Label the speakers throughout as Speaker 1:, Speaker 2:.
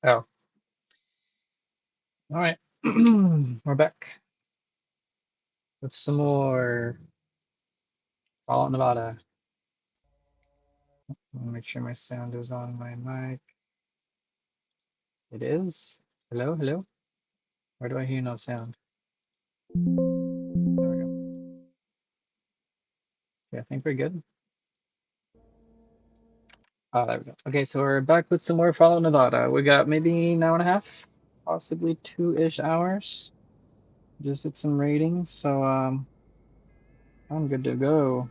Speaker 1: Oh, all right. We're back with some more Fallout Nevada. Let me make sure my sound is on my mic. It is. Hello, hello. Where do I hear no sound? There we go. Okay, I think we're good. Oh, there we go. Okay, so we're back with some more Fallout Nevada. We got maybe an hour and a half, possibly 2-ish hours. Just did some ratings, so I'm good to go.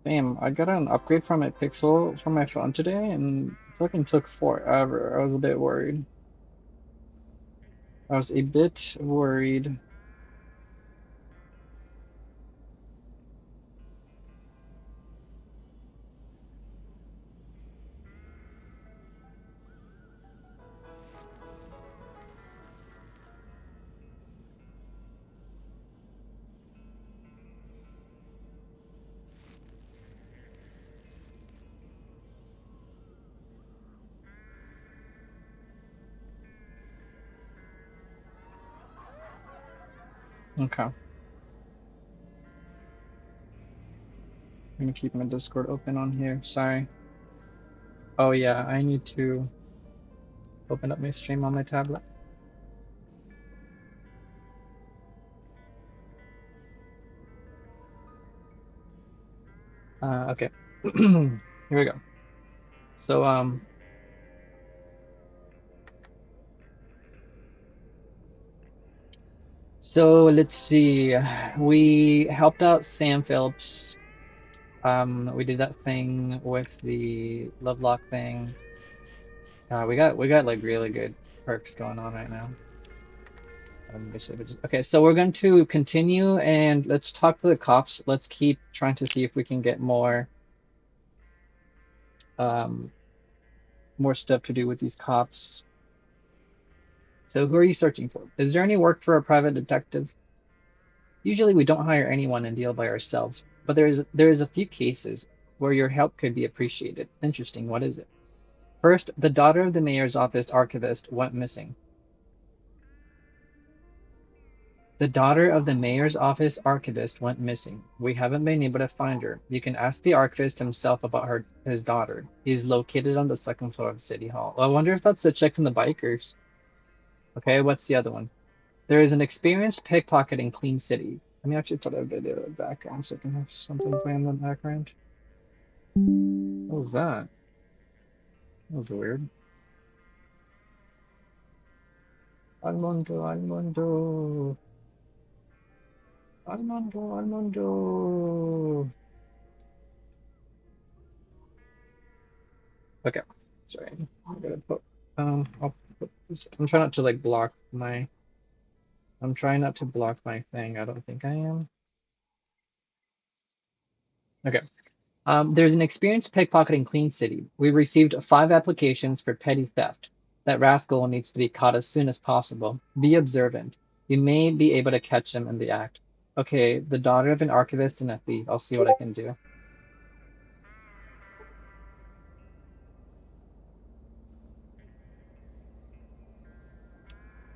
Speaker 1: Damn, I got an upgrade from my Pixel from my phone today, and it fucking took forever. I was a bit worried. I was a bit worried. Okay, I'm gonna keep my Discord open on here. Sorry. Oh yeah, I need to open up my stream on my tablet. Okay. Here we go. So let's see. We helped out Sam Phillips. We did that thing with the Lovelock thing. We got like really good perks going on right now. Okay, so we're going to continue and let's talk to the cops. Let's keep trying to see if we can get um, more stuff to do with these cops. So who are you searching for? Is there any work for a private detective? Usually we don't hire anyone and deal by ourselves, but there is a few cases where your help could be appreciated. Interesting, what is it? First, the daughter of the mayor's office archivist went missing. The daughter of the mayor's office archivist went missing. We haven't been able to find her. You can ask the archivist himself about his daughter. He's located on the second floor of City Hall. I wonder if that's the chick from the bikers. Okay, what's the other one? There is an experienced pickpocket in Clean City. Let me actually put a video of background so I can have something playing in the background. What was that? That was weird. Almondo, Almondo. Almondo, Almondo. Okay, sorry. I'm gonna put I'll put this. I'm trying not to like block my. I'm trying not to block my thing. I don't think I am. Okay. There's an experienced pickpocket in Clean City. We received 5 applications for petty theft. That rascal needs to be caught as soon as possible. Be observant. You may be able to catch him in the act. Okay, the daughter of an archivist and a thief. I'll see what I can do.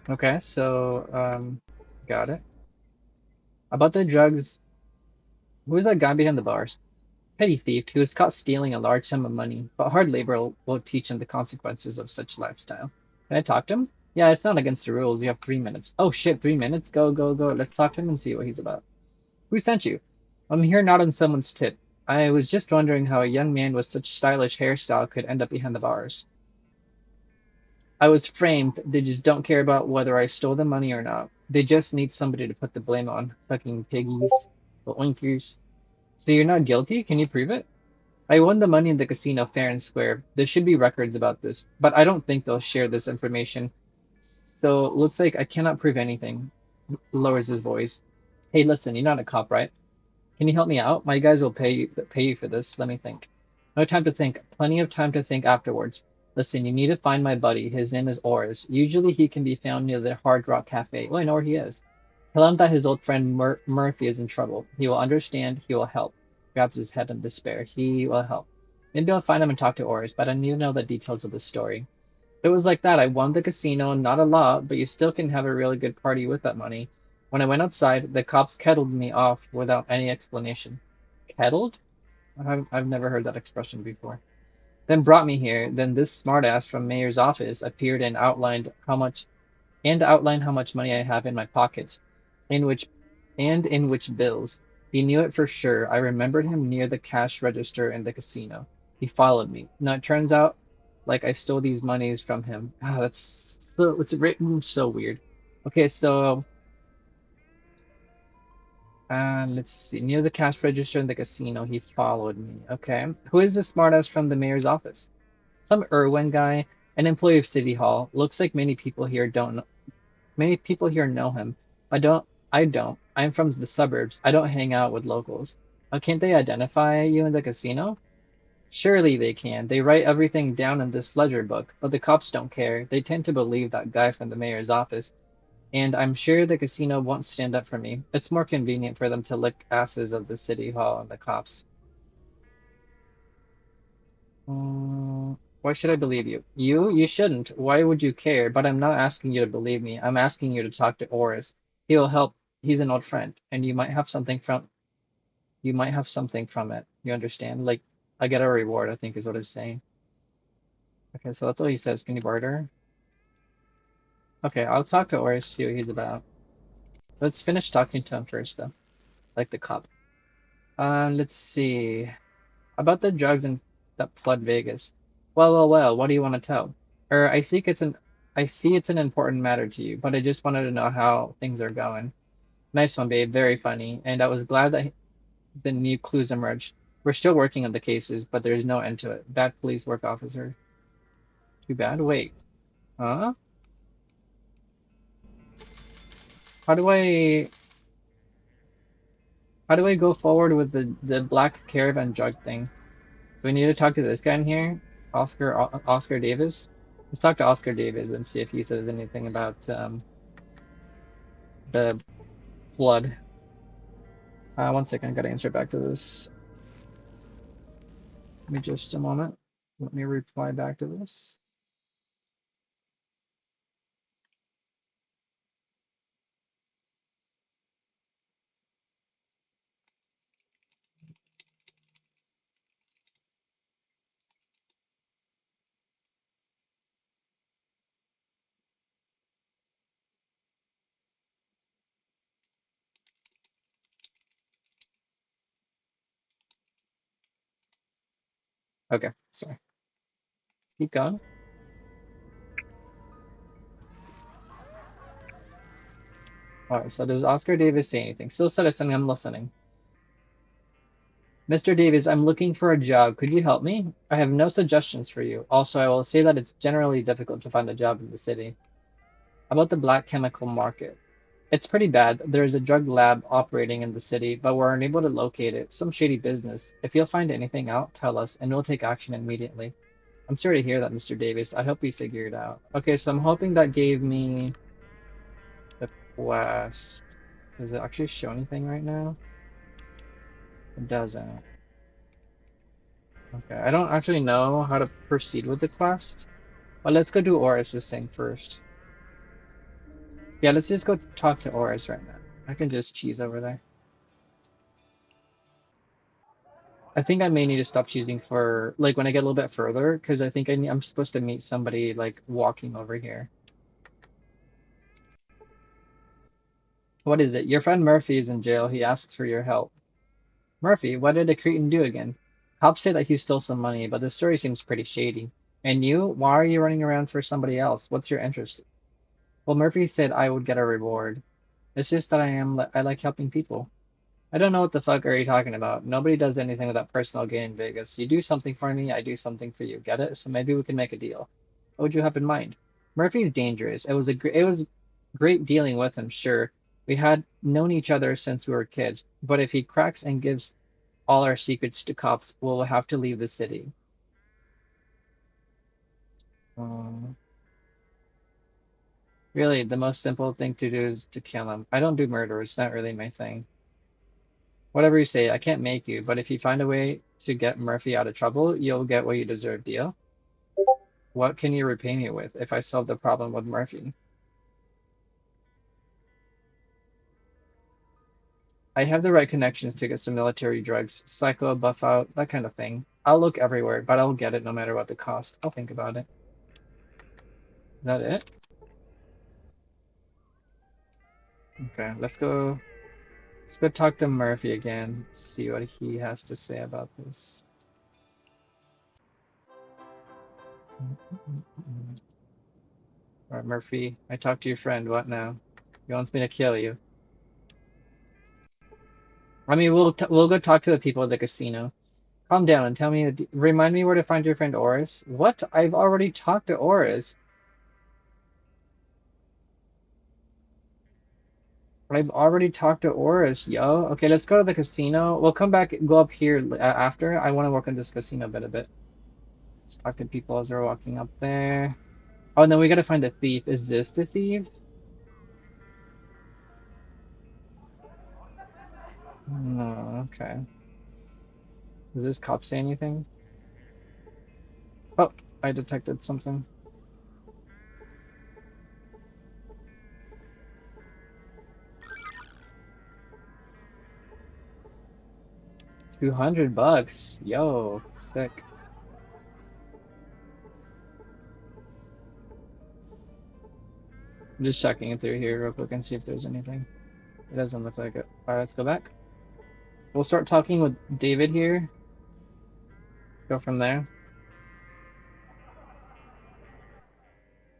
Speaker 1: Okay, so got it. About the drugs, who's that guy behind the bars? Petty thief who was caught stealing a large sum of money, but hard labor will teach him the consequences of such lifestyle. Can I talk to him? Yeah, it's not against the rules. You have 3 minutes. Oh shit, 3 minutes? Go, go, go. Let's talk to him and see what he's about. Who sent you? I'm here not on someone's tip. I was just wondering how a young man with such stylish hairstyle could end up behind the bars. I was framed. They just don't care about whether I stole the money or not. They just need somebody to put the blame on. Fucking piggies. The oinkers. So you're not guilty? Can you prove it? I won the money in the casino fair and square. There should be records about this, but I don't think they'll share this information. So looks like I cannot prove anything. Lowers his voice. Hey, listen, you're not a cop, right? Can you help me out? My guys will pay you for this. Let me think. No time to think. Plenty of time to think afterwards. Listen, you need to find my buddy. His name is Oris. Usually he can be found near the Hard Rock Cafe. Oh, I know where he is. Tell him that his old friend Murphy is in trouble. He will understand. He will help. Grabs his head in despair. He will help. Maybe I'll find him and talk to Oris, but I need to know the details of the story. It was like that. I won the casino, not a lot, but you still can have a really good party with that money. When I went outside, the cops kettled me off without any explanation. Kettled? I've never heard that expression before. Then brought me here. Then this smartass from mayor's office appeared and outlined how much money I have in my pocket, in which in which bills. He knew it for sure. I remembered him near the cash register in the casino. He followed me. Now it turns out like I stole these monies from him. Ah, that's so it's written so weird. Okay, so let's see. Near the cash register in the casino, he followed me. Okay. Who is the smartass from the mayor's office? Some Irwin guy, an employee of City Hall. Looks like many people here know him. I don't. I'm from the suburbs. I don't hang out with locals. Can't they identify you in the casino? Surely they can. They write everything down in this ledger book, but the cops don't care. They tend to believe that guy from the mayor's office. And I'm sure the casino won't stand up for me. It's more convenient for them to lick asses of the city hall and the cops. Why should I believe you? You shouldn't. Why would you care? But I'm not asking you to believe me. I'm asking you to talk to Oris. He will help. He's an old friend, and you might have something from it. You understand? Like I get a reward, I think is what it's saying. Okay, so that's all he says. Can you barter? Okay, I'll talk to Oris, see what he's about. Let's finish talking to him first, though. Like the cop. Let's see. About the drugs and that flood Vegas. Well, what do you want to tell? I see it's an important matter to you, but I just wanted to know how things are going. Nice one, babe. Very funny. And I was glad that the new clues emerged. We're still working on the cases, but there's no end to it. Bad police work, officer. Too bad. Wait. Huh? How do I how do I go forward with the black caravan drug thing? Do we need to talk to this guy in here? Oscar Davis? Let's talk to Oscar Davis and see if he says anything about the flood. One second, I gotta answer back to this. Give me just a moment. Let me reply back to this. Okay, sorry. Let's keep going. Alright, so does Oscar Davis say anything? Still citizen, I'm listening. Mr. Davis, I'm looking for a job. Could you help me? I have no suggestions for you. Also, I will say that it's generally difficult to find a job in the city. About the black chemical market. It's pretty bad. There is a drug lab operating in the city, but we're unable to locate it. Some shady business. If you'll find anything out, tell us, and we'll take action immediately. I'm sorry to hear that, Mr. Davis. I hope we figure it out. Okay, so I'm hoping that gave me the quest. Does it actually show anything right now? It doesn't. Okay, I don't actually know how to proceed with the quest. But let's go do Oris's thing first. Yeah, let's just go talk to Oris right now. I can just cheese over there. I think I may need to stop choosing for like when I get a little bit further because I think I'm supposed to meet somebody like walking over here. What is it? Your friend Murphy is in jail. He asks for your help. Murphy, what did the cretin do again? Cops say that he stole some money, but the story seems pretty shady. And you? Why are you running around for somebody else? What's your interest? Well, Murphy said I would get a reward. It's just that I like helping people. I don't know what the fuck are you talking about. Nobody does anything without personal gain in Vegas. You do something for me, I do something for you. Get it? So maybe we can make a deal. What would you have in mind? Murphy's dangerous. It was great dealing with him, sure. We had known each other since we were kids, but if he cracks and gives all our secrets to cops, we'll have to leave the city. Um, really, the most simple thing to do is to kill him. I don't do murder. It's not really my thing. Whatever you say, I can't make you, but if you find a way to get Murphy out of trouble, you'll get what you deserve, deal? What can you repay me with if I solve the problem with Murphy? I have the right connections to get some military drugs, psycho, buff out, that kind of thing. I'll look everywhere, but I'll get it no matter what the cost. I'll think about it. Is that it? Okay, let's go. Let's go talk to Murphy again. See what he has to say about this. All right, Murphy. I talked to your friend. What now? He wants me to kill you. I mean, we'll go talk to the people at the casino. Calm down and tell me. Remind me where to find your friend Oris. What? I've already talked to Oris. I've already talked to Oris, yo. Okay, let's go to the casino. We'll come back, go up here after. I want to work on this casino bit a bit. Let's talk to people as we're walking up there. Oh, no, we gotta find the thief. Is this the thief? No, okay. Does this cop say anything? Oh, I detected something. 200 bucks. Yo, sick. I'm just checking it through here real quick and see if there's anything. It doesn't look like it. Alright, let's go back. We'll start talking with David here. Go from there.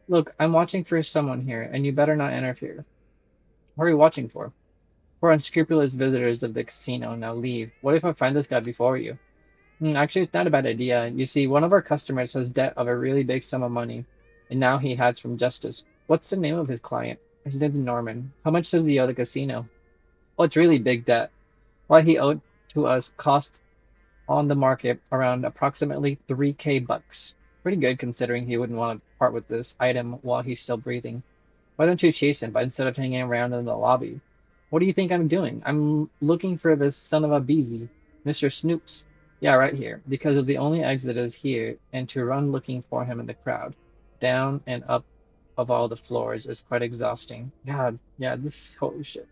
Speaker 1: Look, I'm watching for someone here, and you better not interfere. What are you watching for? For unscrupulous visitors of the casino. Now leave. What if I find this guy before you? Actually, it's not a bad idea. You see, one of our customers has debt of a really big sum of money, and now he hides from justice. What's the name of his client? His name's Norman. How much does he owe the casino? Oh, it's really big debt. What he owed to us cost on the market around approximately 3K bucks. Pretty good considering he wouldn't want to part with this item while he's still breathing. Why don't you chase him, but instead of hanging around in the lobby? What do you think I'm doing? I'm looking for this son of a beezy, Mr. Snoops. Yeah, right here. Because of the only exit is here, and to run looking for him in the crowd, down and up of all the floors is quite exhausting. God, yeah, this holy shit.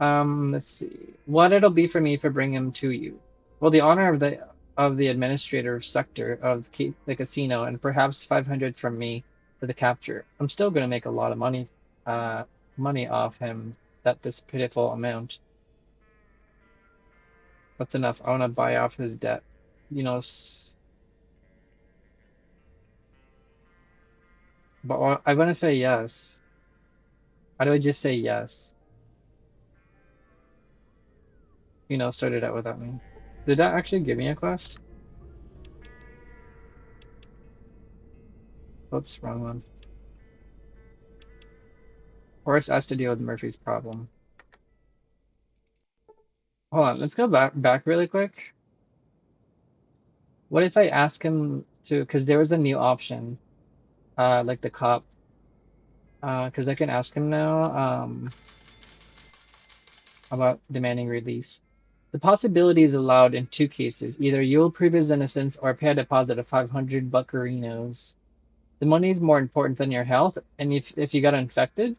Speaker 1: Let's see. What it'll be for me if I bring him to you. Well, the honor of the administrator sector of the casino, and perhaps 500 from me for the capture. I'm still gonna make a lot of money off him. That this pitiful amount. That's enough. I wanna buy off his debt. You know, but I wanna say yes. How do I just say yes? You know, started out without me. Did that actually give me a quest? Oops, wrong one. Horace has to deal with Murphy's problem. Hold on, let's go back really quick. What if I ask him to, because there was a new option, like the cop, because I can ask him now, about demanding release. The possibility is allowed in two cases. Either you will prove his innocence or pay a deposit of 500 buccarinos. The money is more important than your health, and if you got infected,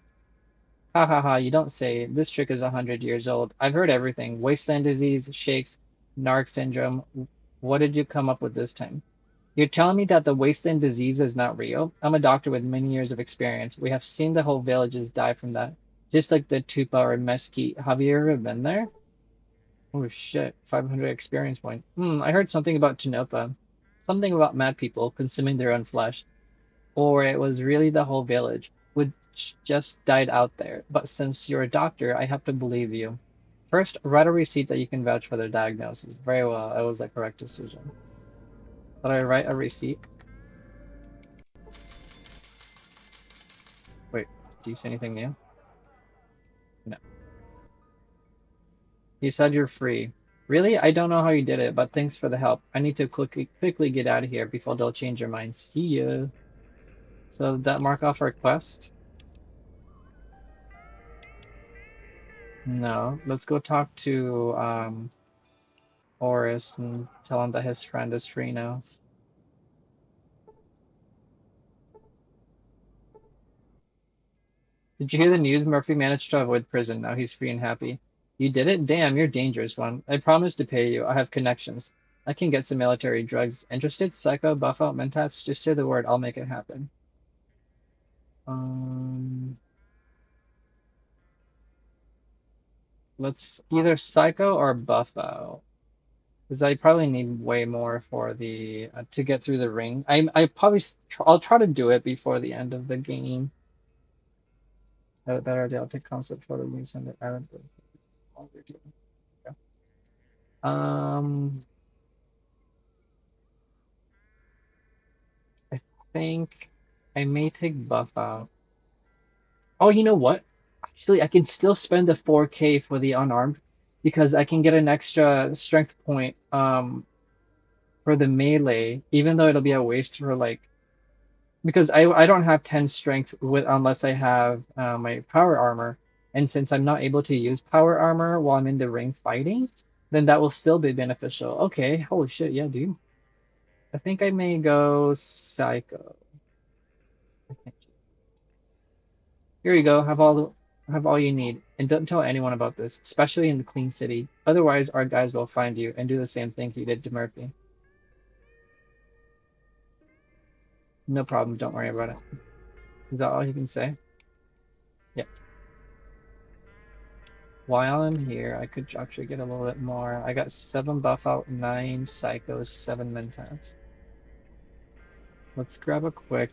Speaker 1: ha ha ha, you don't say. This trick is 100 years old. I've heard everything. Wasteland disease, shakes, narc syndrome. What did you come up with this time? You're telling me that the wasteland disease is not real? I'm a doctor with many years of experience. We have seen the whole villages die from that. Just like the Tupa or Mesquite. Have you ever been there? Oh shit, 500 experience point. I heard something about Tanopa. Something about mad people consuming their own flesh. Or it was really the whole village, which just died out there. But since you're a doctor, I have to believe you. First, write a receipt that you can vouch for their diagnosis. Very well, that was the correct decision. But I write a receipt? Wait, do you say anything new? No. You said you're free. Really? I don't know how you did it, but thanks for the help. I need to quickly get out of here before they'll change their mind. See ya. So that mark off our quest? No. Let's go talk to Oris and tell him that his friend is free now. Did you hear the news? Murphy managed to avoid prison. Now he's free and happy. You did it? Damn, you're a dangerous one. I promise to pay you. I have connections. I can get some military drugs. Interested? Psycho, buff out, Mentats? Just say the word. I'll make it happen. Um, let's either psycho or buff out. Because I probably need way more for the to get through the ring. I probably I'll try to do it before the end of the game. Have a better idea. I'll take concept photo and send it. Longer deal. Yeah. I think I may take buff out. Oh, you know what? Actually, I can still spend the 4K for the unarmed because I can get an extra strength point for the melee, even though it'll be a waste for like because I don't have 10 strength with unless I have my power armor, and since I'm not able to use power armor while I'm in the ring fighting, then that will still be beneficial. Okay, holy shit, yeah, dude. I think I may go psycho. Here you go. Have all you need, and don't tell anyone about this, especially in the clean city. Otherwise, our guys will find you and do the same thing you did to Murphy. No problem. Don't worry about it. Is that all you can say? Yeah. While I'm here, I could actually get a little bit more. I got 7 buff out, 9 psychos, 7 mentats. Let's grab a quick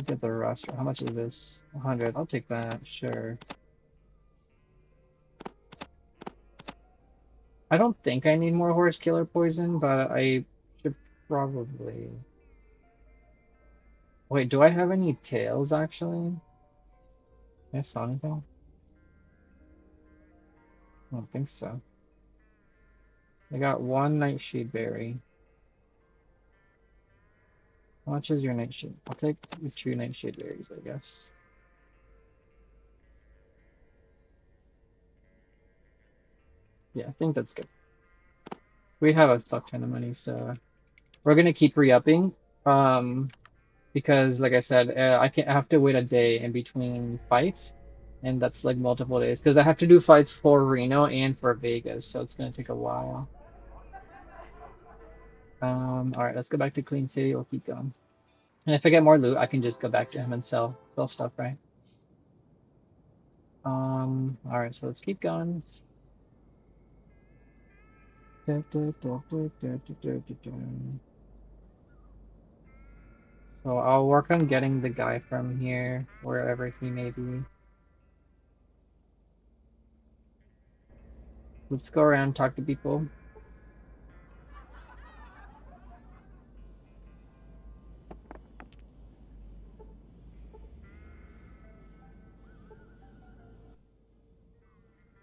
Speaker 1: get the roster. How much is this? 100. I'll take that, sure. I don't think I need more horse killer poison, but I should probably. Wait, do I have any tails actually? Can I saw anything? I don't think so. I got 1 nightshade berry. How much is your nightshade? I'll take the 2 nightshade berries, I guess. Yeah, I think that's good. We have a fuck ton of money, so we're gonna keep re-upping. Because like I said, I have to wait a day in between fights, and that's like multiple days because I have to do fights for Reno and for Vegas, so it's gonna take a while. All right, let's go back to Clean City. We'll keep going. And if I get more loot, I can just go back to him and sell stuff, right? All right, so let's keep going. So I'll work on getting the guy from here, wherever he may be. Let's go around, talk to people.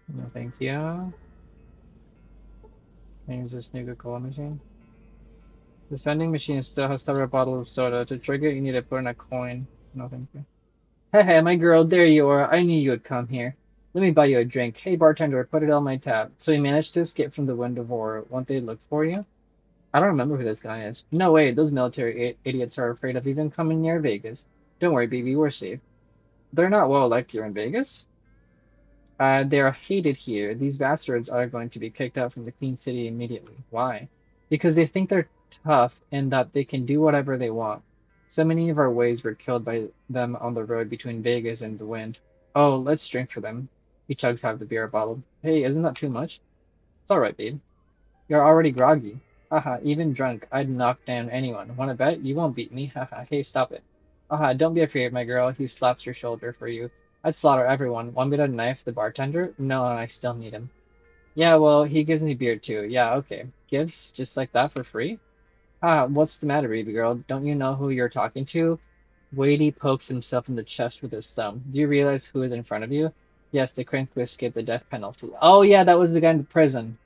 Speaker 1: No, thank you. Can I use this Nuka-Cola machine? This vending machine still has several bottles of soda. To trigger it, you need to put in a coin. No, thank you. Hey, hey, my girl, there you are. I knew you would come here. Let me buy you a drink. Hey, bartender, put it on my tab. So you managed to escape from the Window, won't they look for you? I don't remember who this guy is. No way, those military idiots are afraid of even coming near Vegas. Don't worry, baby, we're safe. They're not well liked here in Vegas. They are hated here. These bastards are going to be kicked out from the Clean City immediately. Why? Because they think they're tough and that they can do whatever they want. So many of our ways were killed by them on the road between Vegas and the Wind. Oh, let's drink for them. He chugs half the beer bottle. Hey, isn't that too much? It's alright, babe. You're already groggy. Haha, even drunk, I'd knock down anyone. Wanna bet? You won't beat me. Haha, hey, stop it. Haha, don't be afraid, my girl. He slaps your shoulder for you. I'd slaughter everyone. Want me to knife the bartender? No, and I still need him. Yeah, well, he gives me beer too. Yeah, okay. Gives? Just like that for free? Ah, what's the matter, baby girl? Don't you know who you're talking to? Wadey pokes himself in the chest with his thumb. Do you realize who is in front of you? Yes, the crank who escaped the death penalty. Oh yeah, that was the guy in prison.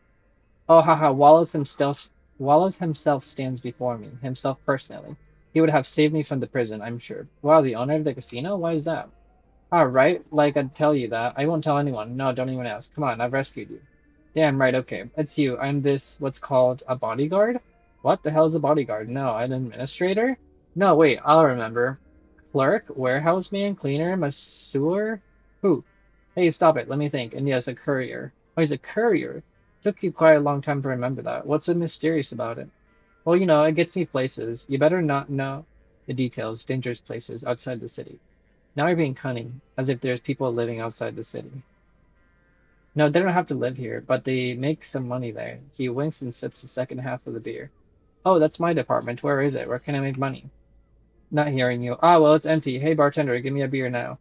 Speaker 1: Oh haha, Wallace himself stands before me, himself personally. He would have saved me from the prison, I'm sure. Wow, the owner of the casino? Why is that? Alright, like I'd tell you that. I won't tell anyone. No, don't even ask. Come on, I've rescued you. Damn right, okay. It's you. I'm this, what's called a bodyguard? What the hell is a bodyguard? No, an administrator? No, wait, I'll remember. Clerk, warehouse man, cleaner, masseur? Who? Hey, stop it, let me think. And yes, a courier. Oh, he's a courier. Took you quite a long time to remember that. What's so mysterious about it? Well, it gets me places. You better not know the details, dangerous places outside the city. Now you're being cunning, as if there's people living outside the city. No, they don't have to live here, but they make some money there. He winks and sips the second half of the beer. Oh, that's my department. Where is it? Where can I make money? Not hearing you. Ah, well, it's empty. Hey, bartender, give me a beer now.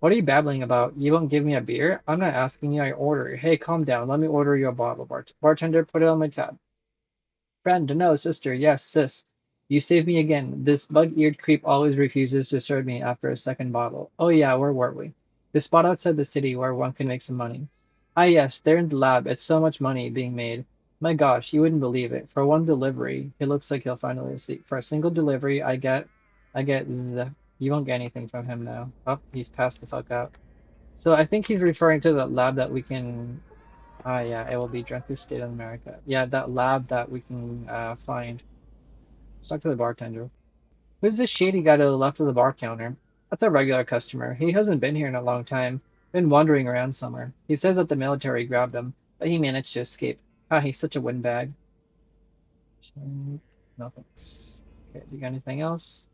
Speaker 1: What are you babbling about? You won't give me a beer? I'm not asking you, I order. Hey, calm down. Let me order you a bottle, bartender. Put it on my tab. Friend, no, sister, yes, sis. You saved me again. This bug-eared creep always refuses to serve me after a second bottle. Oh yeah, where were we? The spot outside the city where one can make some money. Ah yes, there in the lab. It's so much money being made. My gosh, you wouldn't believe it. For one delivery, it looks like he'll finally see. For a single delivery, I get You won't get anything from him now. Oh, he's passed the fuck out. So I think he's referring to the lab that we can yeah, it will be Drunkest State of America. Yeah, that lab that we can find. Let's talk to the bartender. Who's this shady guy to the left of the bar counter? That's a regular customer. He hasn't been here in a long time. Been wandering around somewhere. He says that the military grabbed him, but he managed to escape. Ah, he's such a windbag. No thanks. Okay, do you got anything else?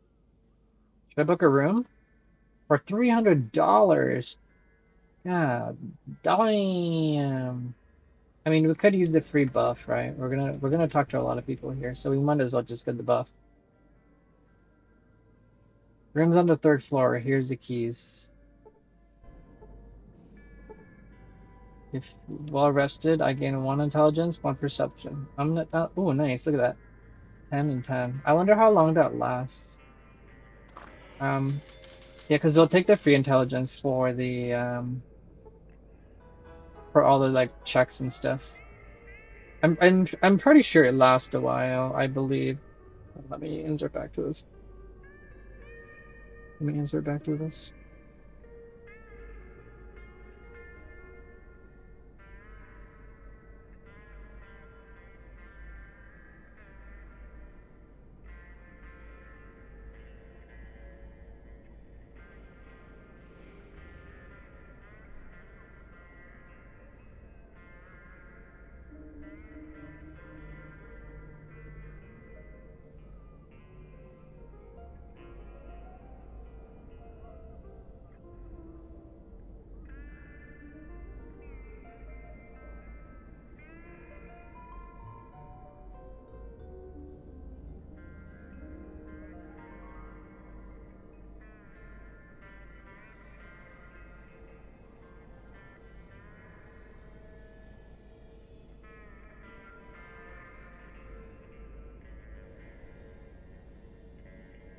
Speaker 1: Should I book a room? For $300? God damn. I mean, we could use the free buff, right? We're gonna talk to a lot of people here, so we might as well just get the buff. Room's on the third floor. Here's the keys. If well rested, I gain 1 intelligence, 1 perception. I'm not. Oh, nice. Look at that. 10 and 10. I wonder how long that lasts. Yeah, because we'll take the free intelligence for the for all the like checks and stuff. I'm pretty sure it lasts a while. I believe. Let me insert back to this. Let me insert back to this.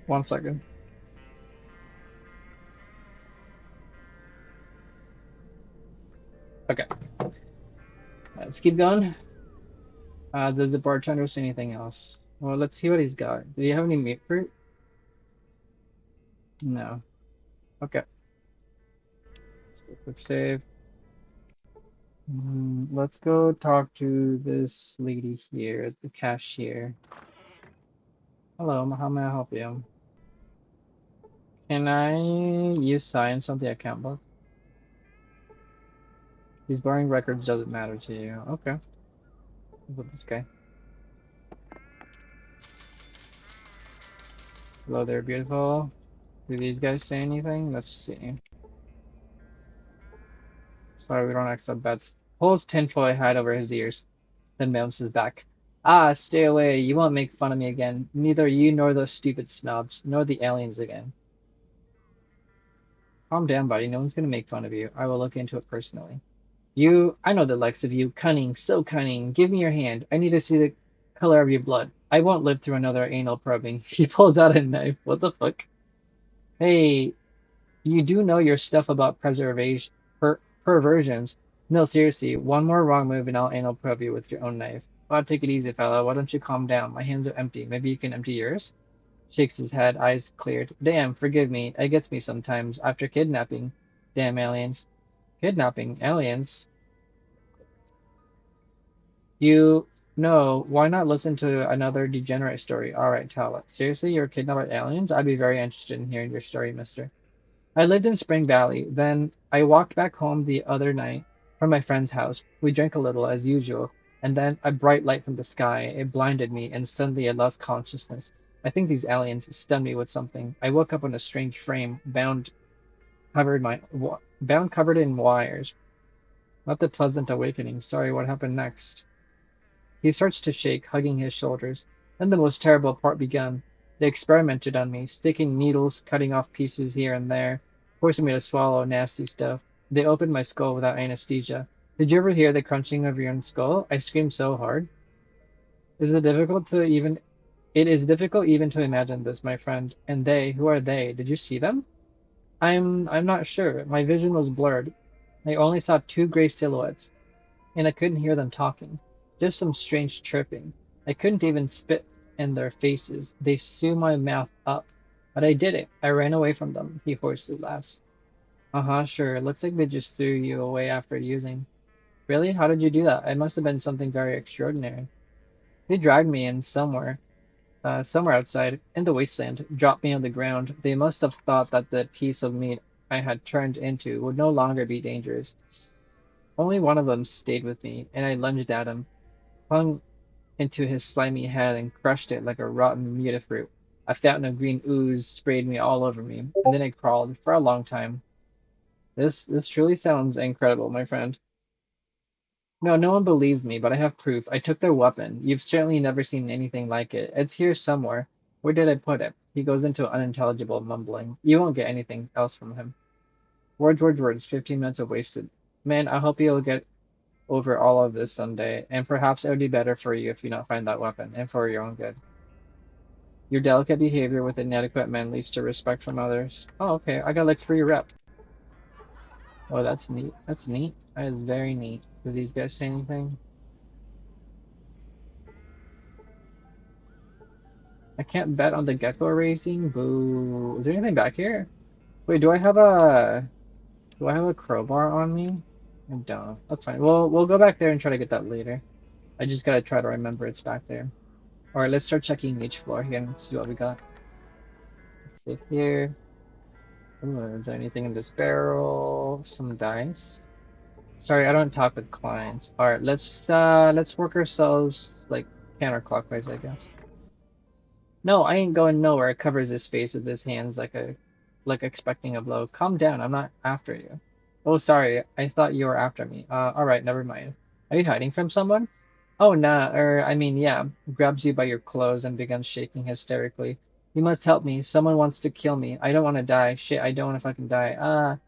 Speaker 1: One second. Okay. Let's keep going. Does the bartender say anything else? Well, let's see what he's got. Do you have any meat fruit? No. Okay. So quick save. Let's go talk to this lady here, the cashier. Hello, how may I help you? Can I use science on the account book? These boring records doesn't matter to you. Okay. With this guy. Hello there, beautiful. Do these guys say anything? Let's see. Sorry, we don't accept bets. Pulls tinfoil hat over his ears, then mounts his back. Ah, stay away. You won't make fun of me again. Neither you nor those stupid snobs, nor the aliens again. Calm down, buddy. No one's gonna make fun of you. I will look into it personally. I know the likes of you. Cunning, so cunning. Give me your hand. I need to see the color of your blood. I won't live through another anal probing. He pulls out a knife. What the fuck? Hey, you do know your stuff about perversions. No, seriously, one more wrong move and I'll anal probe you with your own knife. Oh, take it easy, fella. Why don't you calm down? My hands are empty. Maybe you can empty yours? Shakes his head, eyes cleared. Damn, forgive me. It gets me sometimes. After kidnapping. Damn aliens. Kidnapping? Aliens? You know, why not listen to another degenerate story? Alright, tell it. Seriously, you were kidnapped by aliens? I'd be very interested in hearing your story, mister. I lived in Spring Valley. Then I walked back home the other night from my friend's house. We drank a little, as usual, and then a bright light from the sky. It blinded me, and suddenly I lost consciousness. I think these aliens stunned me with something. I woke up in a strange frame, bound covered in wires. Not the pleasant awakening. Sorry, what happened next? He starts to shake, hugging his shoulders. Then the most terrible part began. They experimented on me, sticking needles, cutting off pieces here and there, forcing me to swallow nasty stuff. They opened my skull without anesthesia. Did you ever hear the crunching of your own skull? I screamed so hard. Is it difficult to even It is difficult even to imagine this, my friend. And they, who are they? Did you see them? I'm not sure. My vision was blurred. I only saw two gray silhouettes, and I couldn't hear them talking. Just some strange chirping. I couldn't even spit in their faces. They sew my mouth up. But I did it. I ran away from them. He hoarsely laughs. Uh-huh, sure. Looks like they just threw you away after using. Really? How did you do that? It must have been something very extraordinary. They dragged me in somewhere outside, in the wasteland, dropped me on the ground. They must have thought that the piece of meat I had turned into would no longer be dangerous. Only one of them stayed with me, and I lunged at him, clung into his slimy head, and crushed it like a rotten mutafruit. A fountain of green ooze sprayed me all over me, and then I crawled for a long time. This truly sounds incredible, my friend. No, no one believes me, but I have proof. I took their weapon. You've certainly never seen anything like it. It's here somewhere. Where did I put it? He goes into unintelligible mumbling. You won't get anything else from him. Words, words, words. 15 minutes of wasted. Man, I hope you'll get over all of this someday, and perhaps it would be better for you if you not find that weapon, and for your own good. Your delicate behavior with inadequate men leads to respect from others. Oh, okay. I got like free rep. Oh, that's neat. That's neat. That is very neat. Do these guys say anything? I can't bet on the gecko racing. Boo. Is there anything back here? Wait, do I have a crowbar on me? I don't. That's fine. We'll go back there and try to get that later. I just gotta try to remember it's back there. Alright, let's start checking each floor here and see what we got. Let's see here. Ooh, is there anything in this barrel? Some dice. Sorry, I don't talk with clients. Alright, let's work ourselves like counterclockwise, I guess. No, I ain't going nowhere. Covers his face with his hands like expecting a blow. Calm down, I'm not after you. Oh, sorry, I thought you were after me. Alright, never mind. Are you hiding from someone? Oh, nah, I mean, yeah. Grabs you by your clothes and begins shaking hysterically. You must help me. Someone wants to kill me. I don't want to die. Shit, I don't want to fucking die.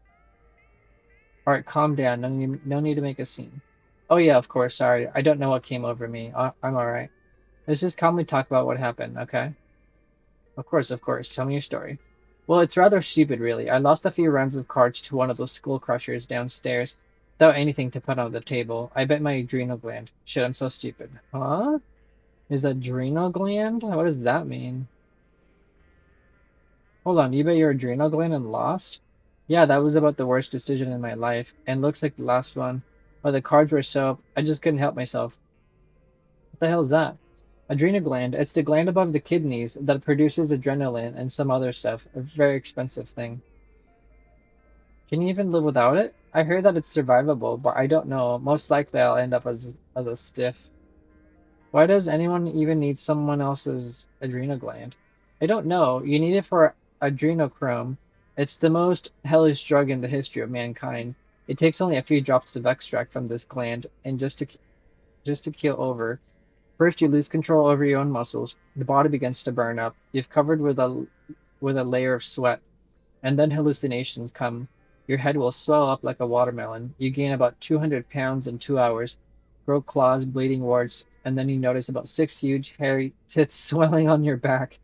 Speaker 1: Alright, calm down. No need to make a scene. Oh yeah, of course, sorry. I don't know what came over me. I'm alright. Let's just calmly talk about what happened, okay? Of course, of course. Tell me your story. Well, it's rather stupid, really. I lost a few rounds of cards to one of those school crushers downstairs without anything to put on the table. I bet my adrenal gland. Shit, I'm so stupid. Huh? Is adrenal gland? What does that mean? Hold on, you bet your adrenal gland and lost? Yeah, that was about the worst decision in my life, and looks like the last one. But the cards were so I just couldn't help myself. What the hell is that? Adrenal gland. It's the gland above the kidneys that produces adrenaline and some other stuff. A very expensive thing. Can you even live without it? I heard that it's survivable, but I don't know. Most likely I'll end up as a stiff. Why does anyone even need someone else's adrenal gland? I don't know. You need it for adrenochrome. It's the most hellish drug in the history of mankind. It takes only a few drops of extract from this gland, and just to keel over. First, you lose control over your own muscles. The body begins to burn up. You've covered with a layer of sweat, and then hallucinations come. Your head will swell up like a watermelon. You gain about 200 pounds in 2 hours, grow claws, bleeding warts, and then you notice about six huge, hairy tits swelling on your back.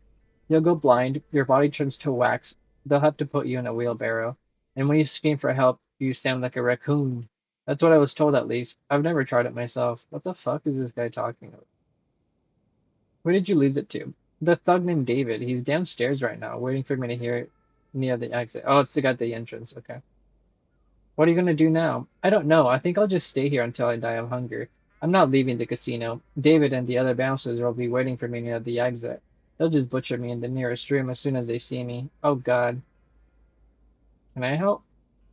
Speaker 1: You'll go blind. Your body turns to wax. They'll have to put you in a wheelbarrow. And when you scream for help, you sound like a raccoon. That's what I was told, at least. I've never tried it myself. What the fuck is this guy talking about? Where did you lose it to? The thug named David. He's downstairs right now, waiting for me to hear it near the exit. Oh, it's the guy at the entrance. Okay. What are you gonna do now? I don't know. I think I'll just stay here until I die of hunger. I'm not leaving the casino. David and the other bouncers will be waiting for me near the exit. They'll just butcher me in the nearest room as soon as they see me. Oh God. Can I help?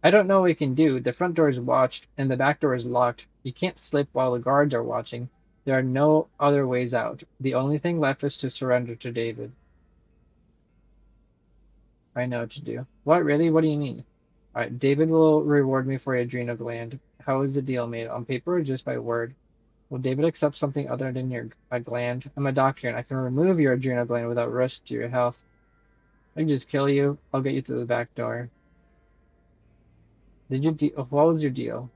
Speaker 1: I don't know what you can do. The front door is watched and the back door is locked. You can't slip while the guards are watching. There are no other ways out. The only thing left is to surrender to David. I know what to do. What, really? What do you mean? Alright, David will reward me for a adrenal gland. How is the deal made? On paper or just by word? Will David accept something other than a gland? I'm a doctor and I can remove your adrenal gland without risk to your health. I can just kill you. I'll get you through the back door. What was your deal?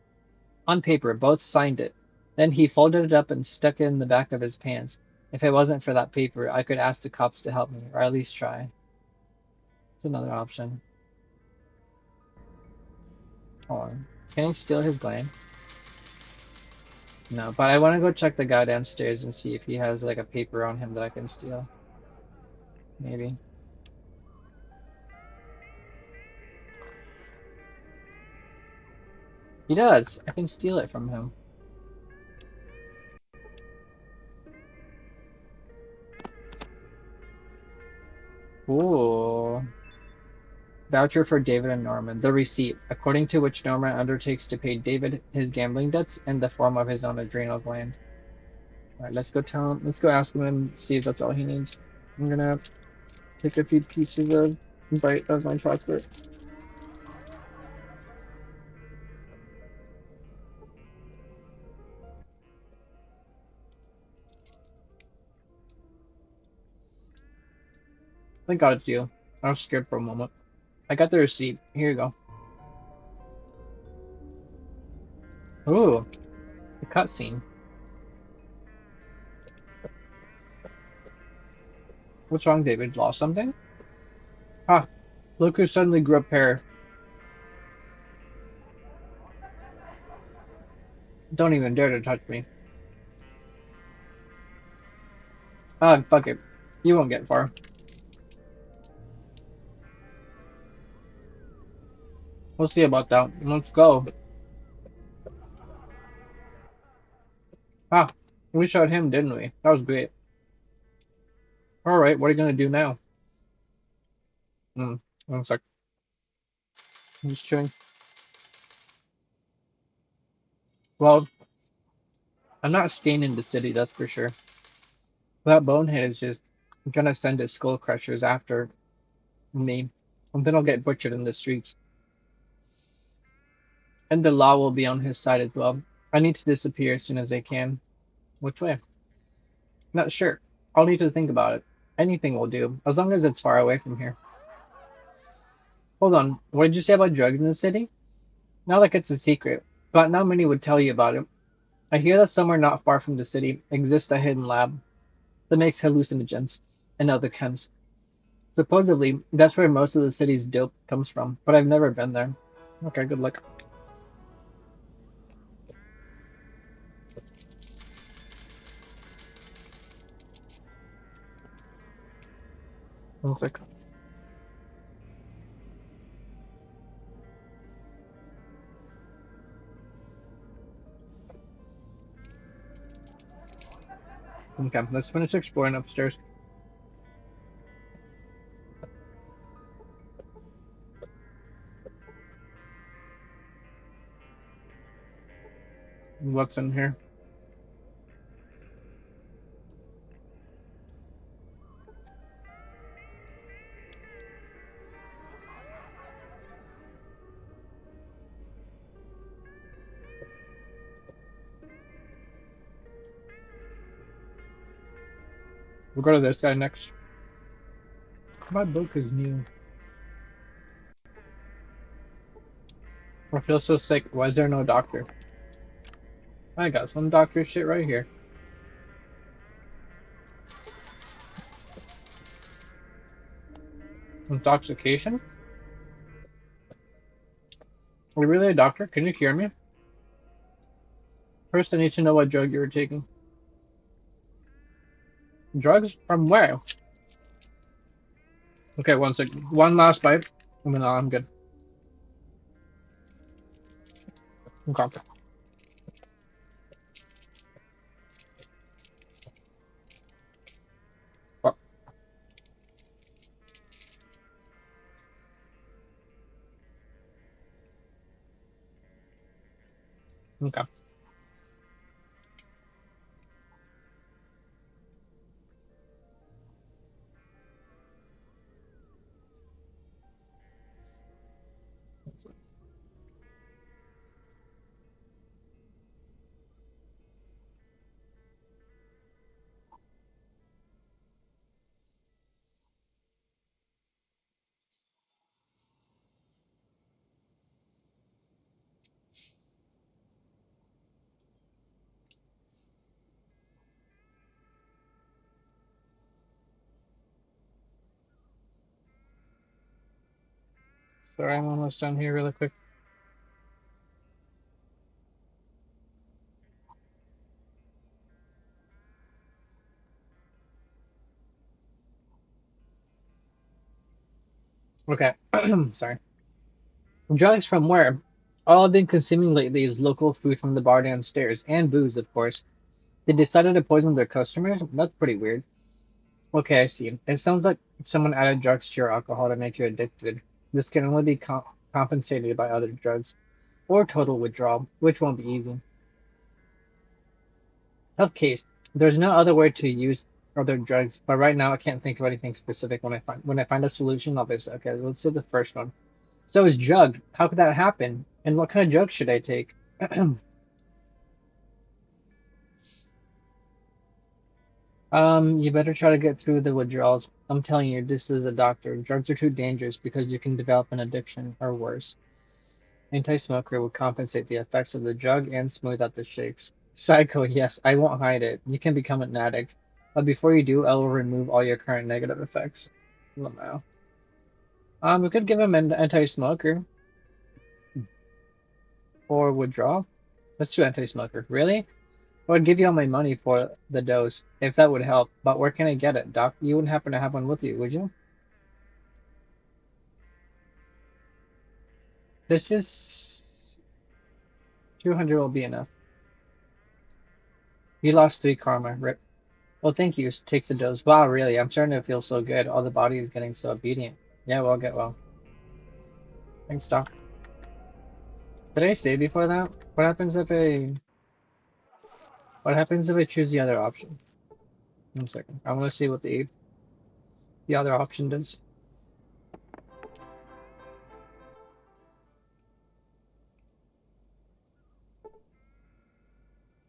Speaker 1: On paper, both signed it. Then he folded it up and stuck it in the back of his pants. If it wasn't for that paper, I could ask the cops to help me, or at least try. It's another option. Hold on. Can I steal his gland? No, but I want to go check the guy downstairs and see if he has like a paper on him that I can steal. Maybe. He does. I can steal it from him. Ooh. Voucher for David and Norman. The receipt, according to which Norman undertakes to pay David his gambling debts in the form of his own adrenal gland. Alright, let's go tell him. Let's go ask him and see if that's all he needs. I'm gonna take a few pieces of bite of my chocolate. Thank God it's you. I was scared for a moment. I got the receipt. Here you go. Ooh, the cutscene. What's wrong, David? Lost something? Ah, look who suddenly grew a pair. Don't even dare to touch me. Ah, fuck it. You won't get far. We'll see about that. Let's go. Ah, we showed him, didn't we? That was great. Alright, what are you gonna do now? One sec. I'm just chewing. Well, I'm not staying in the city, that's for sure. That bonehead is just gonna send his skull crushers after me, and then I'll get butchered in the streets. And the law will be on his side as well. I need to disappear as soon as I can. Which way? Not sure. I'll need to think about it. Anything will do, as long as it's far away from here. Hold on, what did you say about drugs in the city? Not like it's a secret, but not many would tell you about it. I hear that somewhere not far from the city exists a hidden lab that makes hallucinogens and other chems. Supposedly, that's where most of the city's dope comes from, but I've never been there. Okay, good luck. One sec. Okay, let's finish exploring upstairs. What's in here? We'll go to this guy next. My book is new. I feel so sick. Why is there no doctor? I got some doctor shit right here. Intoxication? Are you really a doctor? Can you cure me? First, I need to know what drug you were taking. Drugs? From where? Okay, one second. One last bite, and then I'm good. Okay. Oh, okay. Sorry, I'm almost done here really quick. Okay. Sorry. Drugs from where? All I've been consuming lately is local food from the bar downstairs, and booze, of course. They decided to poison their customers? That's pretty weird. Okay, I see. It sounds like someone added drugs to your alcohol to make you addicted. This can only be compensated by other drugs, or total withdrawal, which won't be easy. Tough case. There's no other way to use other drugs, but right now I can't think of anything specific. When I find a solution, I'll be okay. Let's do the first one. So is drugged. How could that happen? And what kind of drugs should I take? You better try to get through the withdrawals. I'm telling you, this is a doctor. Drugs are too dangerous because you can develop an addiction or worse. Anti-smoker will compensate the effects of the drug and smooth out the shakes. Psycho, yes, I won't hide it. You can become an addict. But before you do, I will remove all your current negative effects. Lamau. We could give him an anti-smoker or withdrawal. Let's do anti-smoker. Really? I would give you all my money for the dose, if that would help. But where can I get it, Doc? You wouldn't happen to have one with you, would you? This is 200 will be enough. You lost 3 karma. Rip. Well, thank you. Takes a dose. Wow, really? I'm starting to feel so good. All the body is getting so obedient. Yeah, well, get well. Thanks, Doc. Did I say before that? What happens if I choose the other option? 1 second. I want to see what the other option does.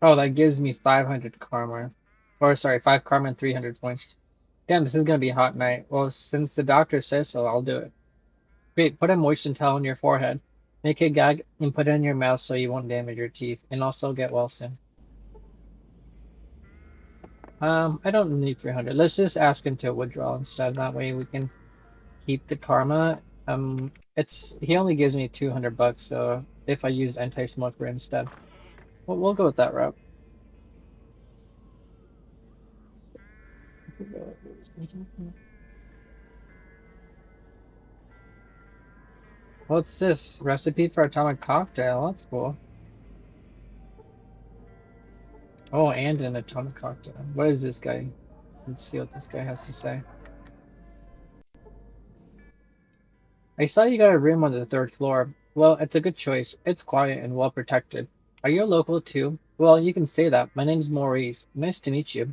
Speaker 1: Oh, that gives me 500 karma. Or sorry, 5 karma and 300 points. Damn, this is gonna be a hot night. Well, since the doctor says so, I'll do it. Great, put a moisten towel on your forehead. Make a gag and put it in your mouth so you won't damage your teeth. And also get well soon. I don't need 300. Let's just ask him to withdraw instead. That way we can keep the karma. He only gives me 200 bucks, so if I use anti-smoker instead, we'll go with that route. What's this? Recipe for atomic cocktail. That's cool. Oh, and an atomic cocktail. What is this guy? Let's see what this guy has to say. I saw you got a room on the 3rd floor. Well, it's a good choice. It's quiet and well protected. Are you a local too? Well, you can say that. My name's Maurice. Nice to meet you.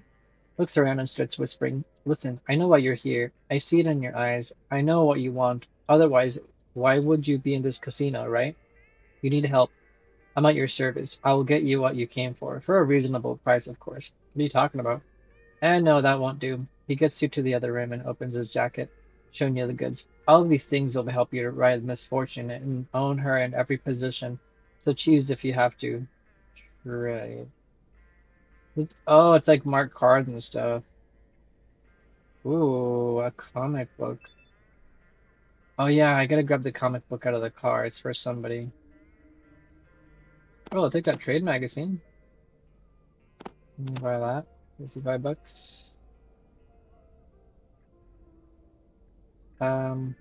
Speaker 1: Looks around and starts whispering. Listen, I know why you're here. I see it in your eyes. I know what you want. Otherwise, why would you be in this casino, right? You need help. I'm at your service. I will get you what you came for a reasonable price, of course. What are you talking about? And no, that won't do. He gets you to the other room and opens his jacket, showing you the goods. All of these things will help you to ride misfortune and own her in every position. So choose if you have to. Right. Oh, it's like marked cards and stuff. Ooh, a comic book. Oh yeah, I gotta grab the comic book out of the car. It's for somebody. Oh, I'll take that trade magazine. Buy that. 55 bucks. Um,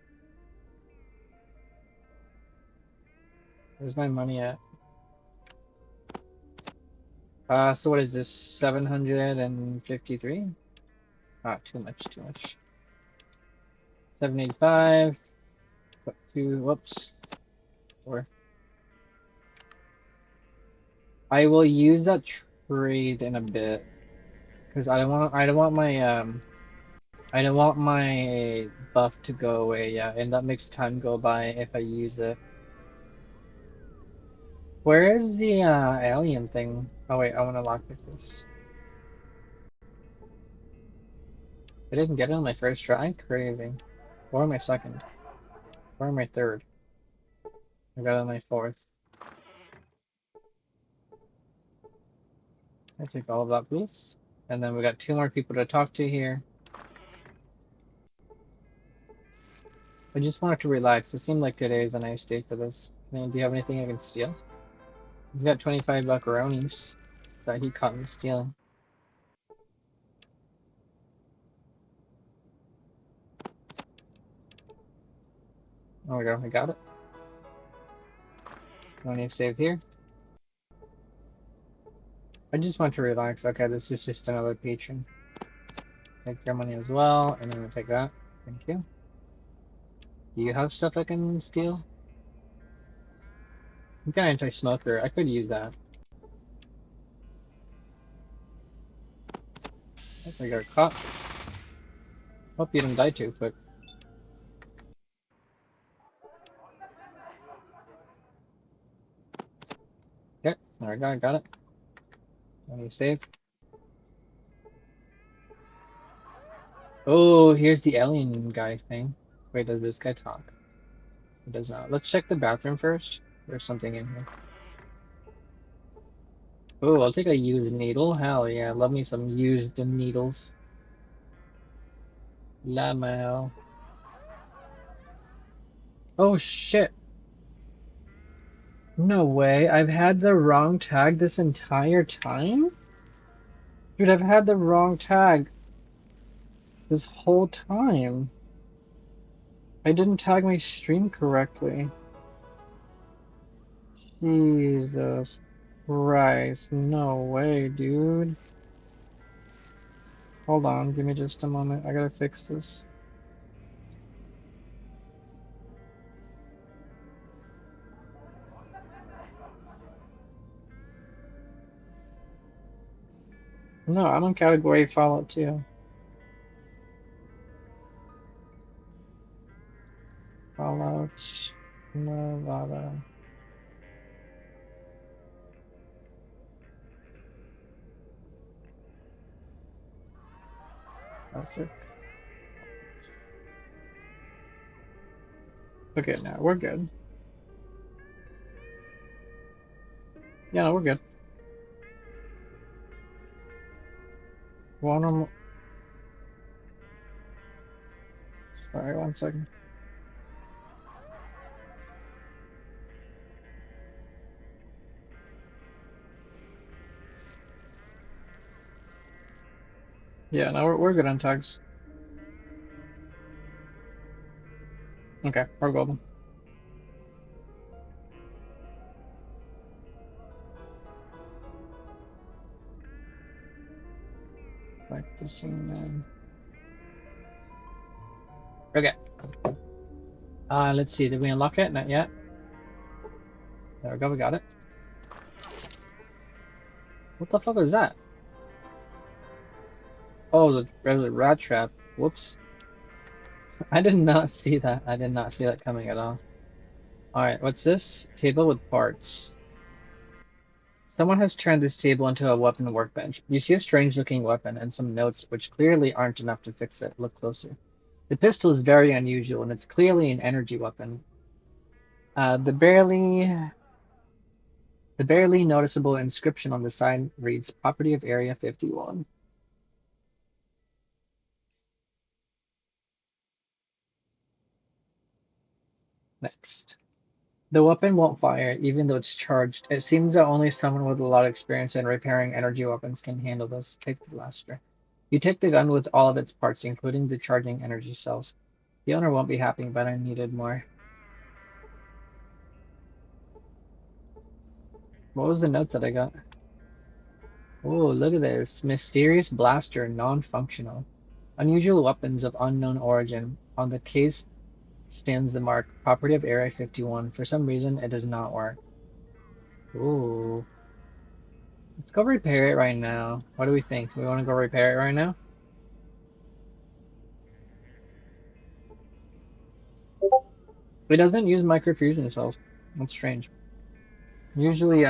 Speaker 1: where's my money at? So what is this? 753? Ah, too much, too much. 785. Put two, whoops. Four. I will use that trade in a bit because I don't want my buff to go away, yeah, and that makes time go by if I use it. Where is the alien thing? Oh wait, I want to lockpick this. I didn't get it on my first try? Crazy. Or my second. Or my third. I got it on my fourth. I take all of that, please. And then we got two more people to talk to here. I just wanted to relax. It seemed like today is a nice day for this. Man, do you have anything I can steal? He's got 25 buckaroonies that he caught me stealing. There we go, I got it. No need to save here. I just want to relax. Okay, this is just another patron. Take your money as well, and then we'll take that. Thank you. Do you have stuff I can steal? I'm kind of anti-smoker. I could use that. I got caught. Hope you didn't die too quick. Okay, there we go, I got it. Let me save. Oh, here's the alien guy thing. Wait, does this guy talk? He does not. Let's check the bathroom first. There's something in here. Oh, I'll take a used needle. Hell yeah, love me some used needles. Lamau. Oh shit. No way. I've had the wrong tag this entire time? Dude, I've had the wrong tag this whole time. I didn't tag my stream correctly. Jesus Christ. No way, dude. Hold on, give me just a moment. I gotta fix this. No, I'm on category Fallout 2. Fallout Nevada. That's it. Okay, now we're good. Yeah, no, we're good. One. Sorry, one second. Yeah, no, we're good on tags. Okay, we're golden. Like the scene then. Okay. Let's see. Did we unlock it? Not yet. There we go. We got it. What the fuck was that? Oh, there's a rat trap. Whoops. I did not see that. I did not see that coming at all. Alright, what's this? Table with parts. Someone has turned this table into a weapon workbench. You see a strange looking weapon and some notes which clearly aren't enough to fix it. Look closer. The pistol is very unusual and it's clearly an energy weapon. The barely noticeable inscription on the side reads Property of Area 51. Next. The weapon won't fire, even though it's charged. It seems that only someone with a lot of experience in repairing energy weapons can handle this. Take the blaster. You take the gun with all of its parts, including the charging energy cells. The owner won't be happy, but I needed more. What was the notes that I got? Oh, look at this. Mysterious blaster, non-functional. Unusual weapons of unknown origin. On the case stands the mark, property of Area 51. For some reason, it does not work. Ooh. Let's go repair it right now. What do we think? We want to go repair it right now? It doesn't use microfusion cells. That's strange. Usually,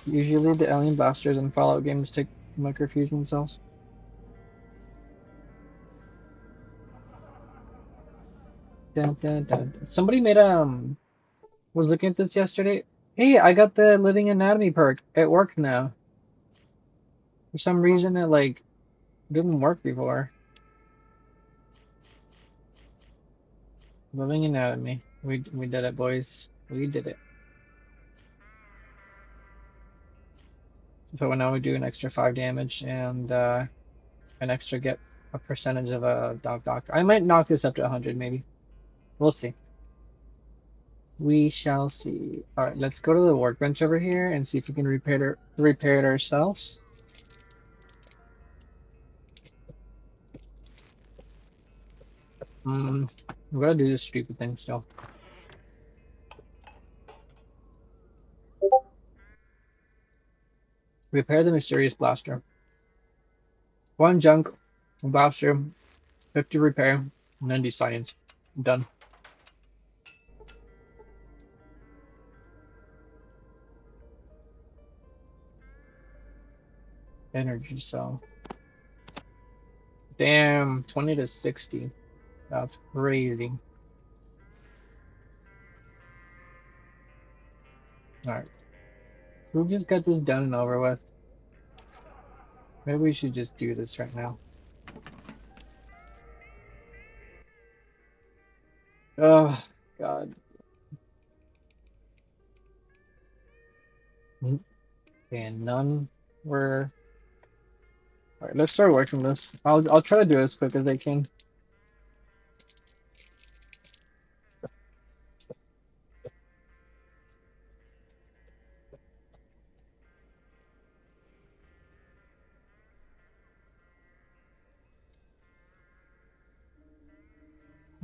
Speaker 1: usually the alien blasters in Fallout games take microfusion cells. Dun, dun, dun. Somebody made was looking at this yesterday. Hey, I got the Living Anatomy perk. It worked now. For some reason, it like didn't work before. Living Anatomy. We did it, boys. We did it. So now we do an extra 5 damage and an extra get a percentage of a dog doctor. I might knock this up to 100 maybe. We'll see. We shall see. All right, let's go to the workbench over here and see if we can repair it ourselves. We gotta do this stupid thing still. Repair the mysterious blaster. 1 junk blaster, 50 repair, 90 science. Done. Energy cell. Damn, 20 to 60. That's crazy. Alright. We'll just get this done and over with. Maybe we should just do this right now. Oh, God. Okay, none were. Alright, let's start working this. I'll try to do it as quick as I can.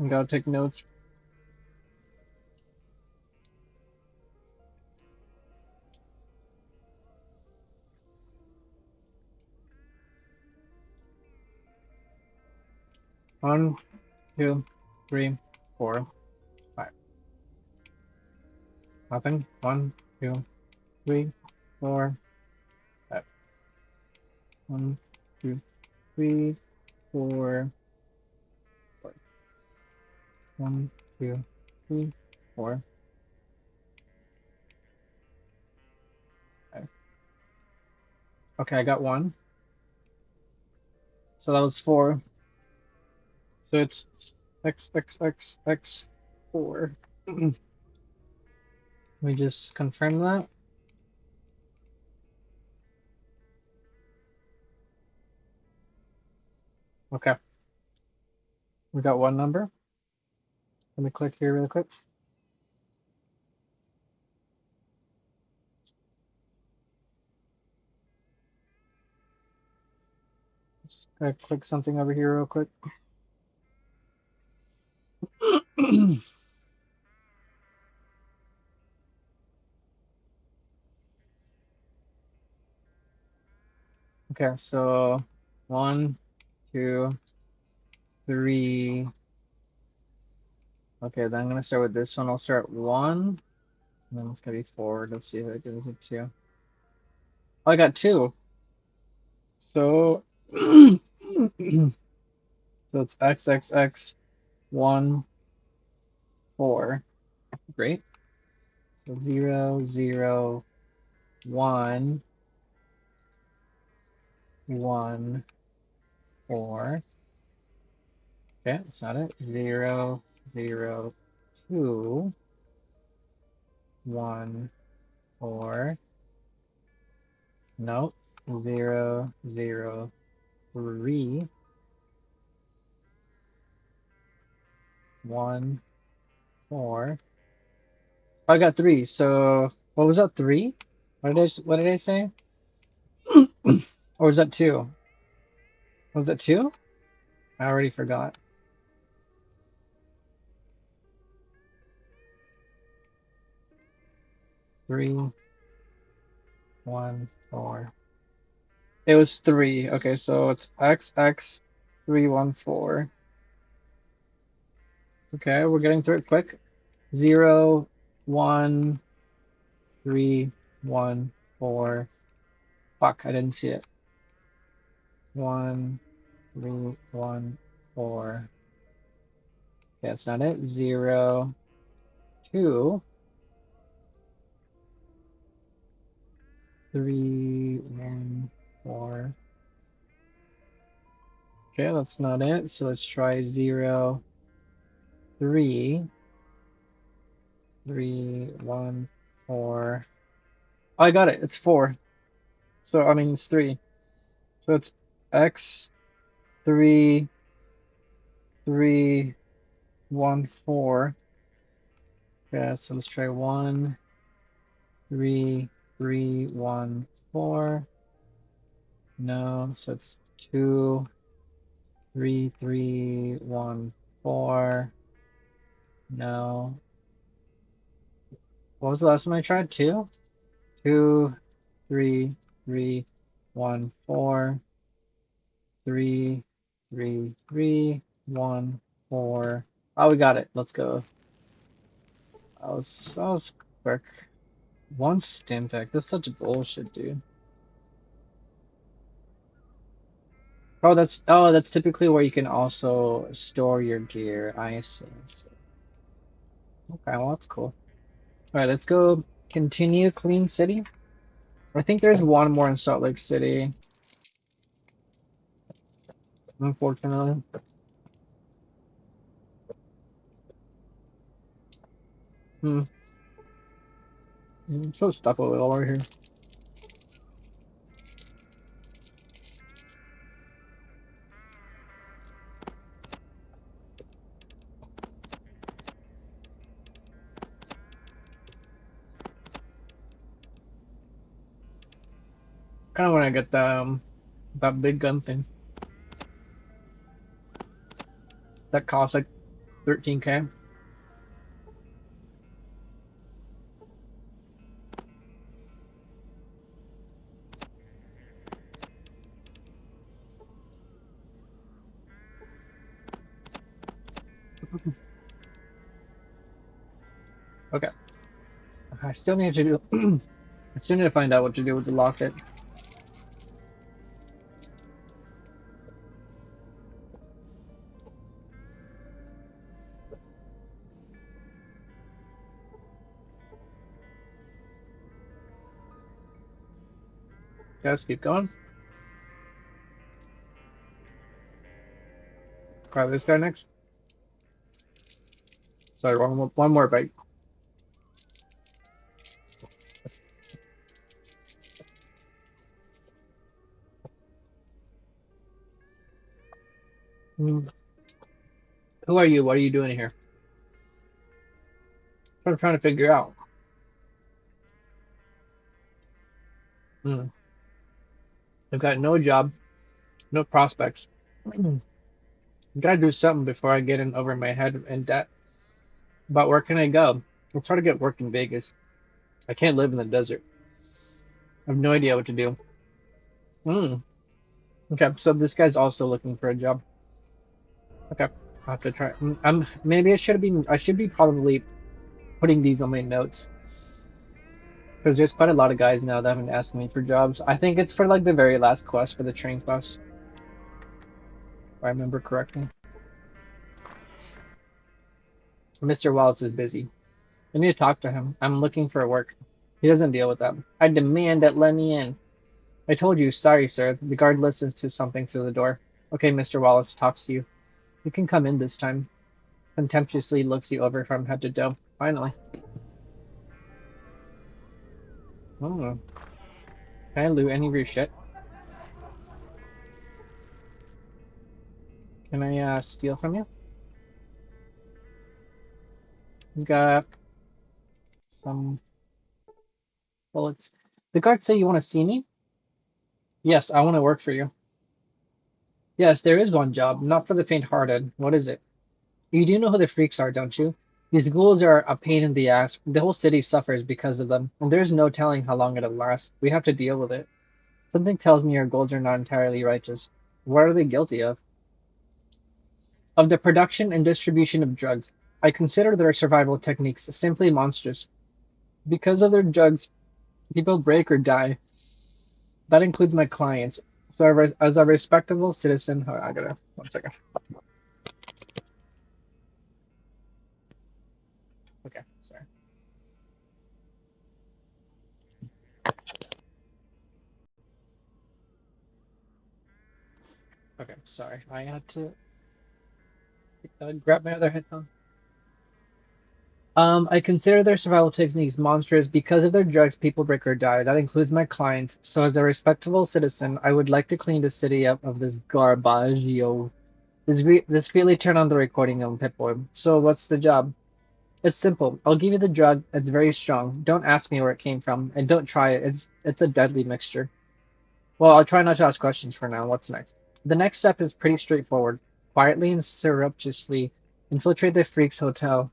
Speaker 1: I gotta take notes. One, two, three, four, five. Nothing. One, two, three, four, five. One, two, three, four, four. One, two, three, four, five. Okay, I got one. So that was 4. So it's X, X, X, X, 4. We just confirm that. Okay, we got one number. Let me click here real quick. Just gotta click something over here real quick. Okay, so 1, 2, 3. Okay, then I'm gonna start with this one. I'll start 1, and then it's gonna be 4. Let's see if I can get 2. Oh, I got 2. So, so it's X, X, X, 1, 4. Great. So 0, 0, 1, 1, 4. Okay, that's not it. 0, 0, 2, 1, 4. Nope. 0, 0, 3, 1, 4. I got 3. So what was that? 3? What did I say? Or was that 2? Was that 2? I already forgot. 3, 1, 4. It was 3. Okay, so it's XX 314. Okay, we're getting through it quick. 0, 1, 3, 1, 4. Fuck, I didn't see it. 1, 3, 1, 4. Okay, that's not it. 0, 2, 3, 1, 4. Okay, that's not it. So let's try 0, 3, 3, 1, 4. Oh, I got it. It's 4. So I mean it's 3. So it's X 3, 3, 1, 4. Okay, so let's try 1, 3, 3, 1, 4. No, so it's 2, 3, 3, 1, 4. No. What was the last one I tried? 2? 2, 3, 3, 1, 4. 3, 3, 3, 1, 4. Oh, we got it. Let's go. That was quick. One stim pack. That's such bullshit, dude. Oh, that's typically where you can also store your gear. I see. Okay, well that's cool. All right, let's go continue Clean City. I think there's one more in Salt Lake City, unfortunately. Hmm. I'm so stuck a little over here. Kind of want to get that big gun thing that costs like 13K. Okay. I still need to do. I still need to find out what to do with the locket. Let's keep going. Try this guy next. Sorry, one more bite. Hmm. Who are you? What are you doing here? What I'm trying to figure out. Hmm. I've got no job, no prospects. Gotta do something before I get in over my head in debt. But where can I go? It's hard to get work in Vegas. I can't live in the desert. I have no idea what to do. Hmm. Okay, so this guy's also looking for a job. Okay, I'll have to try. Maybe I should be probably putting these on my notes because there's quite a lot of guys now that have been asking me for jobs. I think it's for like the very last quest for the train class, if I remember correctly. Mr. Wallace is busy. I need to talk to him. I'm looking for work. He doesn't deal with them. I demand that let me in. I told you, sorry, sir. The guard listens to something through the door. Okay, Mr. Wallace talks to you. You can come in this time. Contemptuously looks you over from head to toe. Finally. Oh, can I loot any of your shit? Can I steal from you? He's got some bullets. The guards say you want to see me? Yes, I want to work for you. Yes, there is one job, not for the faint-hearted. What is it? You do know who the freaks are, don't you? These ghouls are a pain in the ass. The whole city suffers because of them, and there's no telling how long it'll last. We have to deal with it. Something tells me your goals are not entirely righteous. What are they guilty of? Of the production and distribution of drugs. I consider their survival techniques simply monstrous. Because of their drugs, people break or die. That includes my clients. So as a respectable citizen, hold on, I gotta, 1 second. Okay, sorry. Okay, sorry. I had to grab my other headphone. I consider their survival techniques monstrous because of their drugs, people break or die. That includes my client. So as a respectable citizen, I would like to clean the city up of this garbaggio. Discreetly turn on the recording on Pip-Boy. So what's the job? It's simple. I'll give you the drug. It's very strong. Don't ask me where it came from, and don't try it. It's a deadly mixture. Well, I'll try not to ask questions for now. What's next? The next step is pretty straightforward. Quietly and surreptitiously infiltrate the freak's hotel,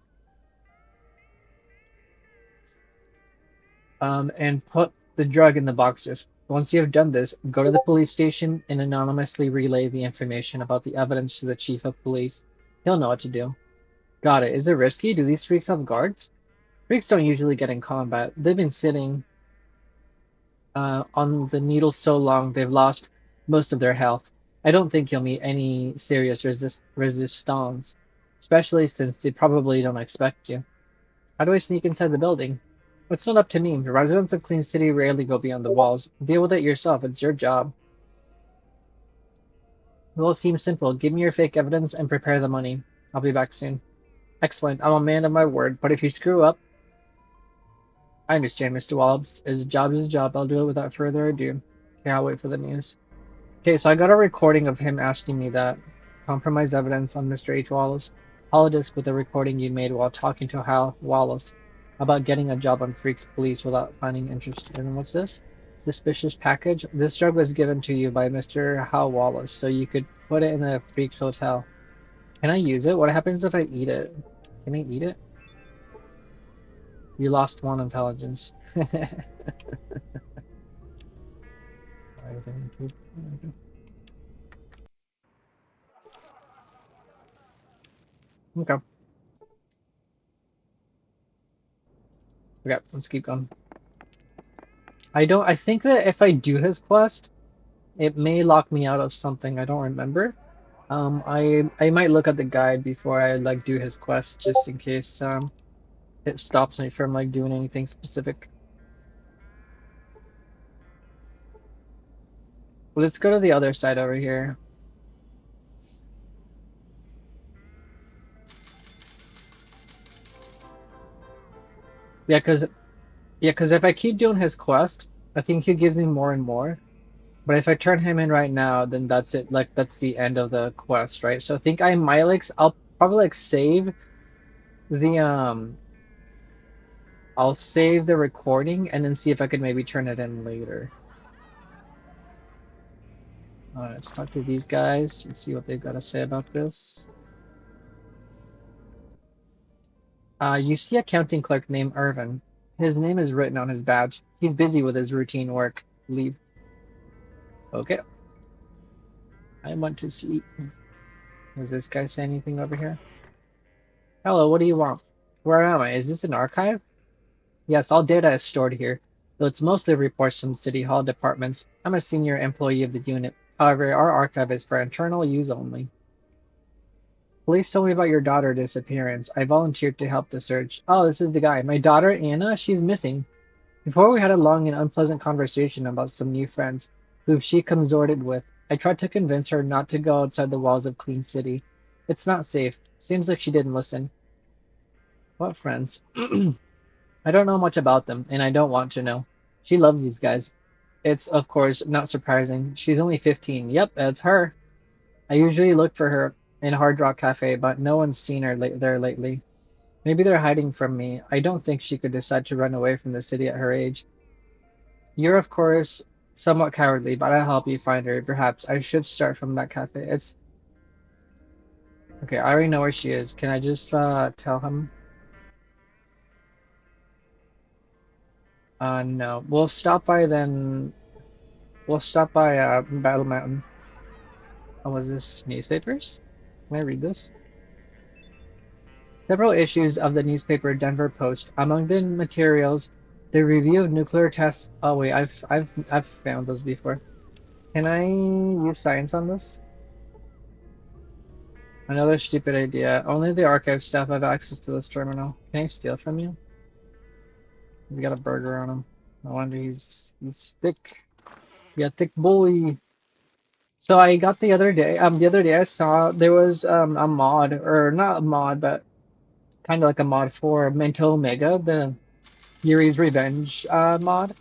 Speaker 1: and put the drug in the boxes. Once you have done this, go to the police station and anonymously relay the information about the evidence to the chief of police. He'll know what to do. Got it. Is it risky? Do these freaks have guards? Freaks don't usually get in combat. They've been sitting on the needle so long they've lost most of their health. I don't think you'll meet any serious resistance, especially since they probably don't expect you. How do I sneak inside the building? It's not up to me. The residents of Clean City rarely go beyond the walls. Deal with it yourself. It's your job. Well, it seems simple. Give me your fake evidence and prepare the money. I'll be back soon. Excellent. I'm a man of my word, but if you screw up, I understand, Mr. Wallops. His job is a job. I'll do it without further ado. Okay, I'll wait for the news. Okay, so I got a recording of him asking me that. Compromise evidence on Mr. H. Wallace. Holodisk with a recording you made while talking to Hal Wallace about getting a job on Freaks Police without finding interest. And what's this? Suspicious package? This drug was given to you by Mr. Hal Wallace, so you could put it in the Freaks Hotel. Can I use it? What happens if I eat it? Can I eat it? You lost 1 intelligence. Sorry, didn't keep. Okay. Okay, let's keep going. I think that if I do his quest, it may lock me out of something I don't remember. I might look at the guide before I like do his quest just in case it stops me from like doing anything specific. Let's go to the other side over here. Yeah, cause if I keep doing his quest, I think he gives me more and more. But if I turn him in right now, then that's it. Like that's the end of the quest, right? So I think I might like I'll probably like save the I'll save the recording and then see if I could maybe turn it in later. Let's talk to these guys and see what they've got to say about this. You see a counting clerk named Irvin. His name is written on his badge. He's busy with his routine work. Leave. Okay. I want to see. Does this guy say anything over here? Hello, what do you want? Where am I? Is this an archive? Yes, all data is stored here, though it's mostly reports from City Hall departments. I'm a senior employee of the unit. However, our archive is for internal use only. Police told me about your daughter disappearance. I volunteered to help the search. Oh, this is the guy. My daughter, Anna, she's missing. Before we had a long and unpleasant conversation about some new friends who she consorted with. I tried to convince her not to go outside the walls of Clean City. It's not safe. Seems like she didn't listen. What friends? I don't know much about them, and I don't want to know. She loves these guys. It's, of course, not surprising. She's only 15. Yep, that's her. I usually look for her in Hard Rock Cafe, but no one's seen her there lately. Maybe they're hiding from me. I don't think she could decide to run away from the city at her age. You're, of course, somewhat cowardly, but I'll help you find her. Perhaps I should start from that cafe. It's okay. I already know where she is. Can I just tell him? No. We'll stop by then. We'll stop by Battle Mountain. Oh, was this newspapers? Can I read this? Several issues of the newspaper Denver Post. Among the materials, the review of nuclear tests. Oh wait, I've found those before. Can I use science on this? Another stupid idea. Only the archive staff have access to this terminal. Can I steal from you? He's got a burger on him. No wonder he's thick. Yeah, thick boy. So I got the other day I saw there was a mod, or not a mod, but kind of like a mod for Mental Omega, the Yuri's Revenge mod,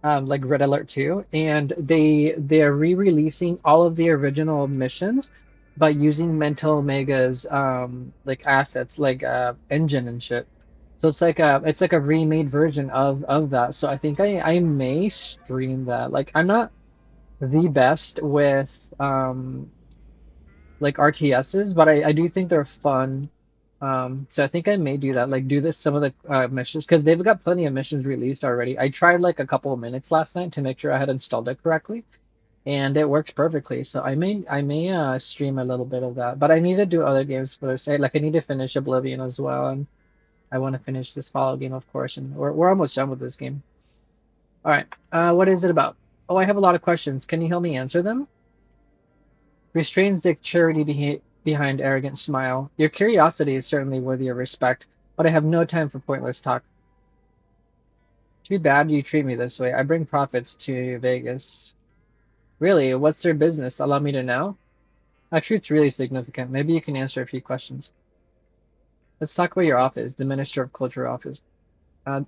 Speaker 1: like Red Alert 2, and they're re-releasing all of the original missions, but using Mental Omega's like assets, like engine and shit. So it's like a remade version of that. So I think I may stream that. Like I'm not the best with like RTSs, but I do think they're fun. So I think I may do that, like do this some of the missions because they've got plenty of missions released already. I tried like a couple of minutes last night to make sure I had installed it correctly, and it works perfectly. So I may stream a little bit of that, but I need to do other games first. Like I need to finish Oblivion as well, and I want to finish this follow game, of course, and we're almost done with this game. All right, what is it about? Oh, I have a lot of questions. Can you help me answer them? Restrains the charity behind arrogant smile. Your curiosity is certainly worthy of respect, but I have no time for pointless talk. Too bad you treat me this way. I bring profits to Vegas. Really? What's their business? Allow me to know? Actually, it's really significant. Maybe you can answer a few questions. Let's talk about your office, the Minister of Culture office. Uh,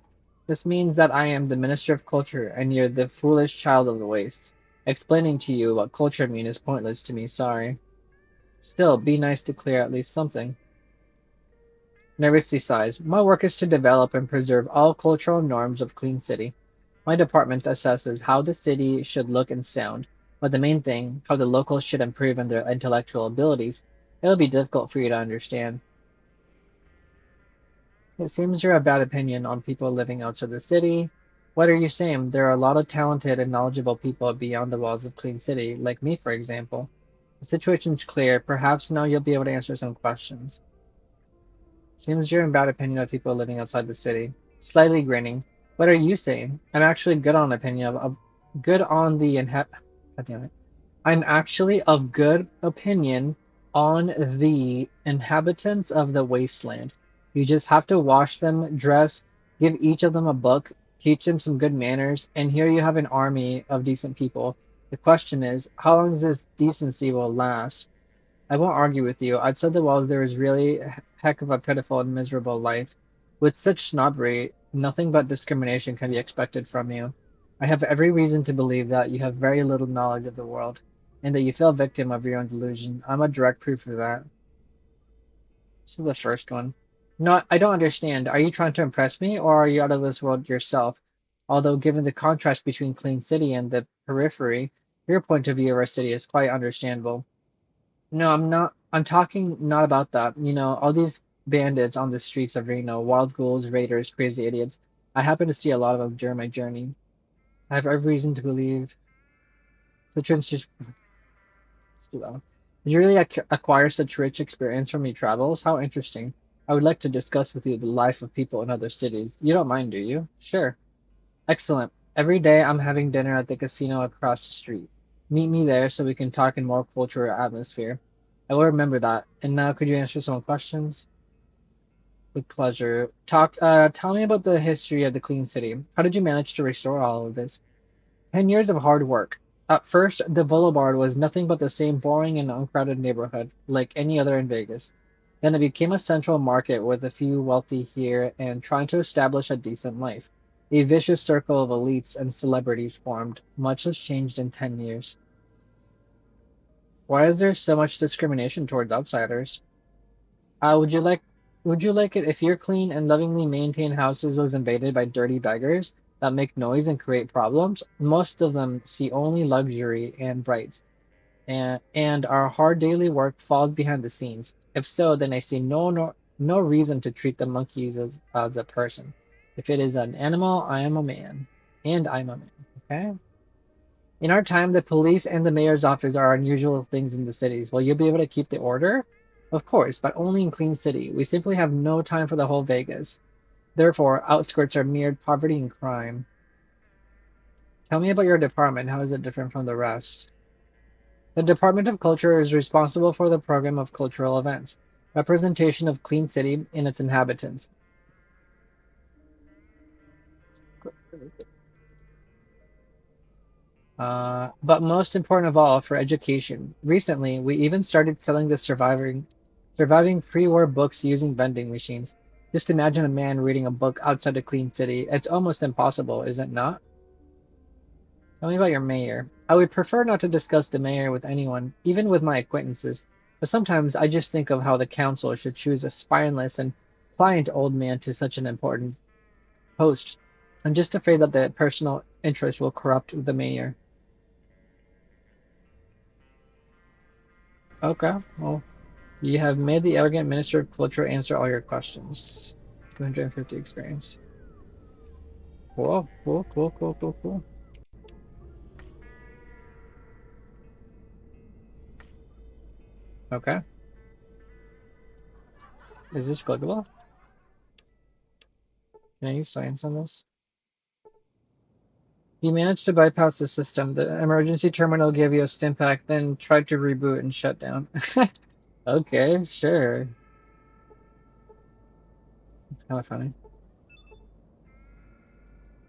Speaker 1: this means that I am the Minister of Culture and you're the foolish child of the wastes. Explaining to you what culture means is pointless to me, sorry. Still, be nice to clear at least something. Nervously sighs. My work is to develop and preserve all cultural norms of Clean City. My department assesses how the city should look and sound, but the main thing, how the locals should improve in their intellectual abilities, it'll be difficult for you to understand. It seems you have a bad opinion on people living outside the city. What are you saying? There are a lot of talented and knowledgeable people beyond the walls of Clean City, like me, for example. The situation's clear. Perhaps now you'll be able to answer some questions. Seems you're in bad opinion of people living outside the city. Slightly grinning. What are you saying? I'm actually good on opinion of good on the God damn it. I'm actually of good opinion on the inhabitants of the wasteland. You just have to wash them, dress, give each of them a book, teach them some good manners, and here you have an army of decent people. The question is, how long this decency will last? I won't argue with you. Outside the walls there is really a heck of a pitiful and miserable life. With such snobbery, nothing but discrimination can be expected from you. I have every reason to believe that you have very little knowledge of the world, and that you fell victim of your own delusion. I'm a direct proof of that. This is the first one. No, I don't understand. Are you trying to impress me, or are you out of this world yourself? Although, given the contrast between Clean City and the periphery, your point of view of our city is quite understandable. No, I'm not. I'm talking not about that. You know, all these bandits on the streets of Reno, wild ghouls, raiders, crazy idiots. I happen to see a lot of them during my journey. I have every reason to believe. So, let's do that one. Did you really acquire such rich experience from your travels? How interesting. I would like to discuss with you the life of people in other cities. You don't mind, do you? Sure. Excellent. Every day I'm having dinner at the casino across the street. Meet me there so we can talk in more cultural atmosphere. I will remember that. And now could you answer some questions? With pleasure. Tell me about the history of the Clean City. How did you manage to restore all of this? 10 years of hard work. At first, the Boulevard was nothing but the same boring and uncrowded neighborhood, like any other in Vegas. Then it became a central market with a few wealthy here and trying to establish a decent life. A vicious circle of elites and celebrities formed. Much has changed in 10 years. Why is there so much discrimination towards outsiders? Would you like Would you like it if your clean and lovingly maintained houses was invaded by dirty beggars that make noise and create problems? Most of them see only luxury and brights, and our hard daily work falls behind the scenes. If so, then I see no reason to treat the monkeys as a person. If it is an animal, I am a man, and I'm a man. Okay. In our time, the police and the mayor's office are unusual things in the cities. Will you be able to keep the order? Of course, but only in Clean City. We simply have no time for the whole Vegas. Therefore, outskirts are mere poverty and crime. Tell me about your department. How is it different from the rest? The Department of Culture is responsible for the program of cultural events, representation of Clean City and its inhabitants. But most important of all, for education. Recently, we even started selling the surviving pre-war books using vending machines. Just imagine a man reading a book outside a clean city. It's almost impossible, is it not? Tell me about your mayor. I would prefer not to discuss the mayor with anyone, even with my acquaintances, but sometimes I just think of how the council should choose a spineless and pliant old man to such an important post. I'm just afraid that the personal interest will corrupt the mayor. Okay, well, you have made the elegant Minister of Culture answer all your questions. 250 experience. Cool, cool, cool, cool, cool, cool. Okay. Is this clickable? Can I use science on this? You managed to bypass the system. The emergency terminal gave you a stimpack, then tried to reboot and shut down. Okay, sure. It's kind of funny.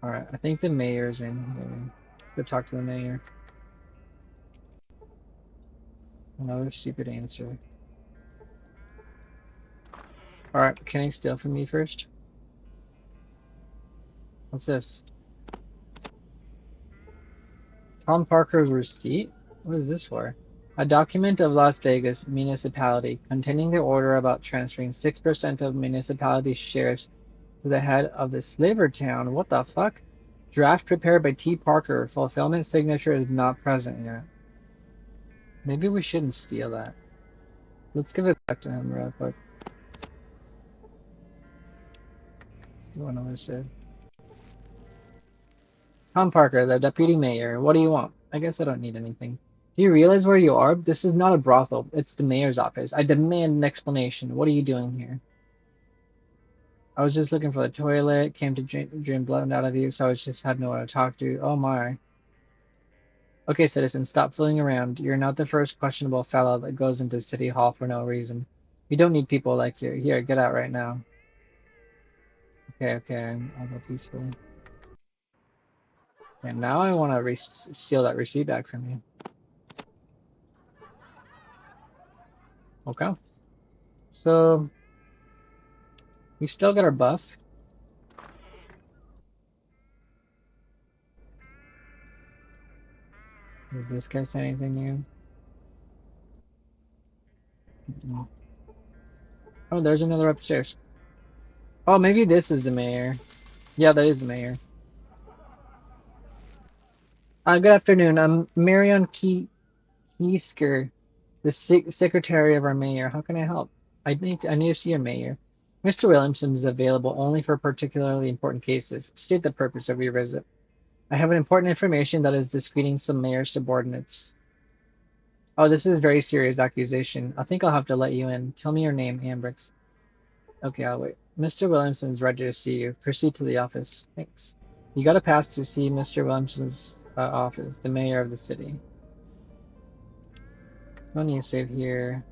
Speaker 1: Alright, I think the mayor's in here. Let's go talk to the mayor. Another stupid answer. Alright, can I steal from you first? What's this? Tom Parker's receipt? What is this for? A document of Las Vegas municipality containing the order about transferring 6% of municipality shares to the head of the slaver town. What the fuck? Draft prepared by T. Parker. Fulfillment signature is not present yet. Maybe we shouldn't steal that. Let's give it back to him real quick. Let's do another save. Tom Parker, the deputy mayor. What do you want? I guess I don't need anything. Do you realize where you are? This is not a brothel. It's the mayor's office. I demand an explanation. What are you doing here? I was just looking for the toilet. Came to drain blood out of you, so I just had no one to talk to. Oh my. Okay, citizen, stop fooling around. You're not the first questionable fellow that goes into City Hall for no reason. We don't need people like you. Here, get out right now. Okay, I'll go peacefully. And now I want to steal that receipt back from you. Okay. So, we still got our buff. Does this guy say anything new? No. Oh, there's another upstairs. Oh, maybe this is the mayor. Yeah, that is the mayor. Good afternoon. I'm Marion Keisker, the secretary of our mayor. How can I help? I need to see your mayor. Mr. Williamson is available only for particularly important cases. State the purpose of your visit. I have an important information that is discrediting some mayor's subordinates. Oh, this is a very serious accusation. I think I'll have to let you in. Tell me your name, Ambrix. Okay, I'll wait. Mr. Williamson's ready to see you. Proceed to the office. Thanks. You got a pass to see Mr. Williamson's office, the mayor of the city. No need to save here.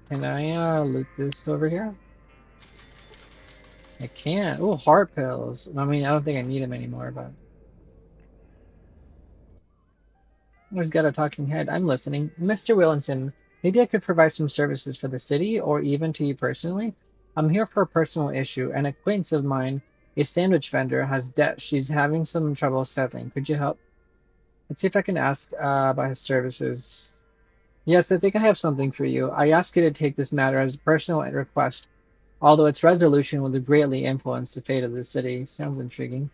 Speaker 1: Can I loot this over here? I can't. Oh, heart pills. I mean, I don't think I need them anymore, but always got a talking head. I'm listening. Mr. Williamson, maybe I could provide some services for the city or even to you personally. I'm here for a personal issue. An acquaintance of mine, a sandwich vendor, has debt she's having some trouble settling. Could you help? Let's see if I can ask about his services. Yes, I think I have something for you. I ask you to take this matter as a personal request, although its resolution will greatly influence the fate of the city. Sounds intriguing.